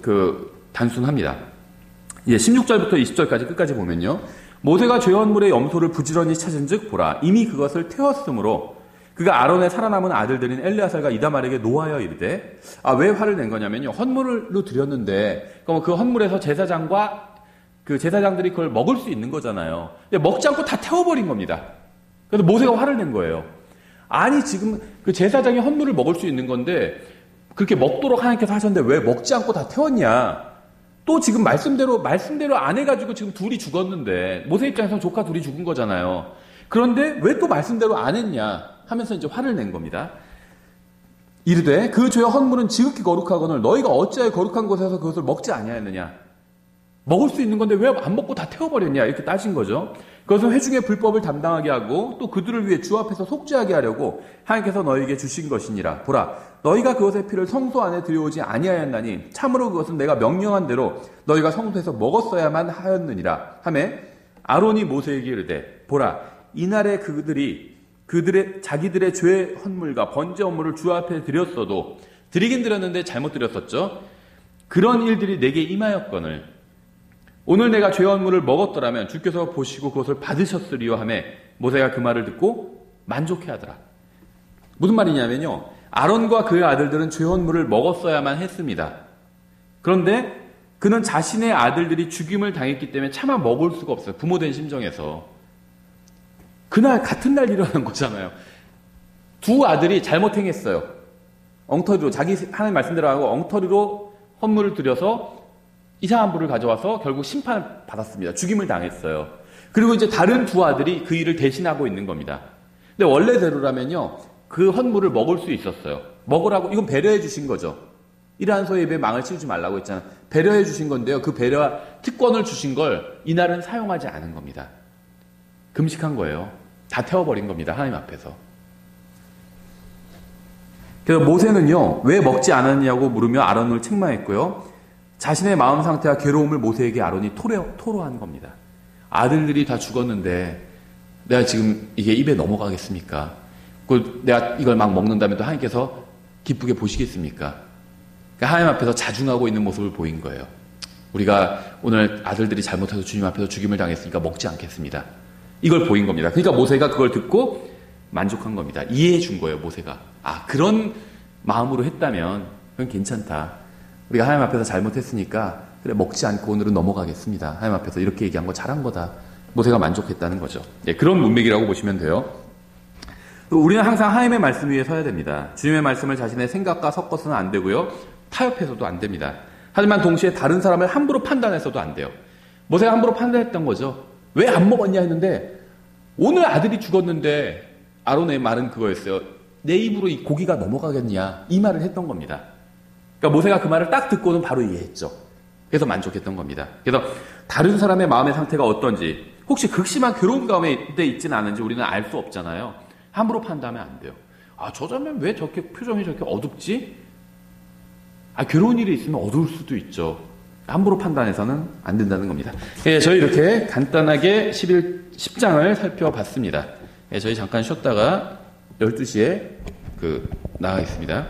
단순합니다. 예, 16절부터 20절까지 끝까지 보면요. 모세가 죄원물의 염소를 부지런히 찾은즉 보라 이미 그것을 태웠으므로 그가 아론의 살아남은 아들들인 엘르아살과 이다말에게 노하여 이르되 왜 화를 낸 거냐면요. 헌물로 드렸는데 그럼 그 헌물에서 제사장과 그 제사장들이 그걸 먹을 수 있는 거잖아요. 근데 먹지 않고 다 태워버린 겁니다. 그래서 모세가 화를 낸 거예요. 아니 지금 그 제사장이 헌물을 먹을 수 있는 건데 그렇게 먹도록 하나님께서 하셨는데 왜 먹지 않고 다 태웠냐. 또 지금 말씀대로 안 해가지고 지금 둘이 죽었는데 모세 입장에서 조카 둘이 죽은 거잖아요. 그런데 왜 또 말씀대로 안 했냐 하면서 이제 화를 낸 겁니다. 이르되 그 죄의 헌물은 지극히 거룩하거늘 너희가 어찌하여 거룩한 곳에서 그것을 먹지 아니하였느냐. 먹을 수 있는 건데 왜 안 먹고 다 태워버렸냐 이렇게 따진 거죠. 그것은 회중의 불법을 담당하게 하고 또 그들을 위해 주 앞에서 속죄하게 하려고 하나님께서 너희에게 주신 것이니라. 보라, 너희가 그것의 피를 성소 안에 들여오지 아니하였나니 참으로 그것은 내가 명령한 대로 너희가 성소에서 먹었어야만 하였느니라 하매 아론이 모세에게 이르되 보라, 이날에 자기들의 죄 헌물과 번제 헌물을 주 앞에 드렸어도 드리긴 드렸는데 잘못 드렸었죠. 그런 일들이 내게 임하였거늘 오늘 내가 죄 헌물을 먹었더라면 주께서 보시고 그것을 받으셨으리요 하매 모세가 그 말을 듣고 만족해하더라. 무슨 말이냐면요, 아론과 그의 아들들은 죄 헌물을 먹었어야만 했습니다. 그런데 그는 자신의 아들들이 죽임을 당했기 때문에 차마 먹을 수가 없어요. 부모된 심정에서. 그날 같은 날 일어난 거잖아요. 두 아들이 잘못 행했어요. 엉터리로 자기 하나님 말씀대로 하고 엉터리로 헌물을 드려서 이상한 불을 가져와서 결국 심판을 받았습니다. 죽임을 당했어요. 그리고 이제 다른 두 아들이 그 일을 대신하고 있는 겁니다. 근데 원래대로라면요, 그 헌물을 먹을 수 있었어요. 먹으라고, 이건 배려해 주신 거죠. 이러한 소에 입에 망을 씌우지 말라고 했잖아요. 배려해 주신 건데요. 그 배려와 특권을 주신 걸 이날은 사용하지 않은 겁니다. 금식한 거예요. 다 태워버린 겁니다. 하나님 앞에서. 그래서 모세는요, 왜 먹지 않았냐고 물으며 아론을 책망했고요. 자신의 마음 상태와 괴로움을 모세에게 아론이 토로한 겁니다. 아들들이 다 죽었는데 내가 지금 이게 입에 넘어가겠습니까? 내가 이걸 막 먹는다면 또 하나님께서 기쁘게 보시겠습니까? 그러니까 하나님 앞에서 자중하고 있는 모습을 보인 거예요. 우리가 오늘 아들들이 잘못해서 주님 앞에서 죽임을 당했으니까 먹지 않겠습니다. 이걸 보인 겁니다. 그러니까 모세가 그걸 듣고 만족한 겁니다. 이해해 준 거예요, 모세가. 아, 그런 마음으로 했다면 그건 괜찮다. 우리가 하나님 앞에서 잘못했으니까 그래, 먹지 않고 오늘은 넘어가겠습니다. 하나님 앞에서 이렇게 얘기한 거 잘한 거다. 모세가 만족했다는 거죠. 예, 그런 문맥이라고 보시면 돼요. 우리는 항상 하나님의 말씀 위에 서야 됩니다. 주님의 말씀을 자신의 생각과 섞어서는 안 되고요. 타협해서도 안 됩니다. 하지만 동시에 다른 사람을 함부로 판단해서도 안 돼요. 모세가 함부로 판단했던 거죠. 왜 안 먹었냐 했는데 오늘 아들이 죽었는데 아론의 말은 그거였어요. 내 입으로 이 고기가 넘어가겠냐, 이 말을 했던 겁니다. 그러니까 모세가 그 말을 딱 듣고는 바로 이해했죠. 그래서 만족했던 겁니다. 그래서 다른 사람의 마음의 상태가 어떤지, 혹시 극심한 괴로움 가운데 있지는 않은지 우리는 알 수 없잖아요. 함부로 판단하면 안 돼요. 아, 저 자면 왜 저렇게 표정이 저렇게 어둡지? 아, 괴로운 일이 있으면 어두울 수도 있죠. 함부로 판단해서는 안 된다는 겁니다. 예, 저희 이렇게 간단하게 10장을 살펴봤습니다. 예, 저희 잠깐 쉬었다가 12시에 나가겠습니다.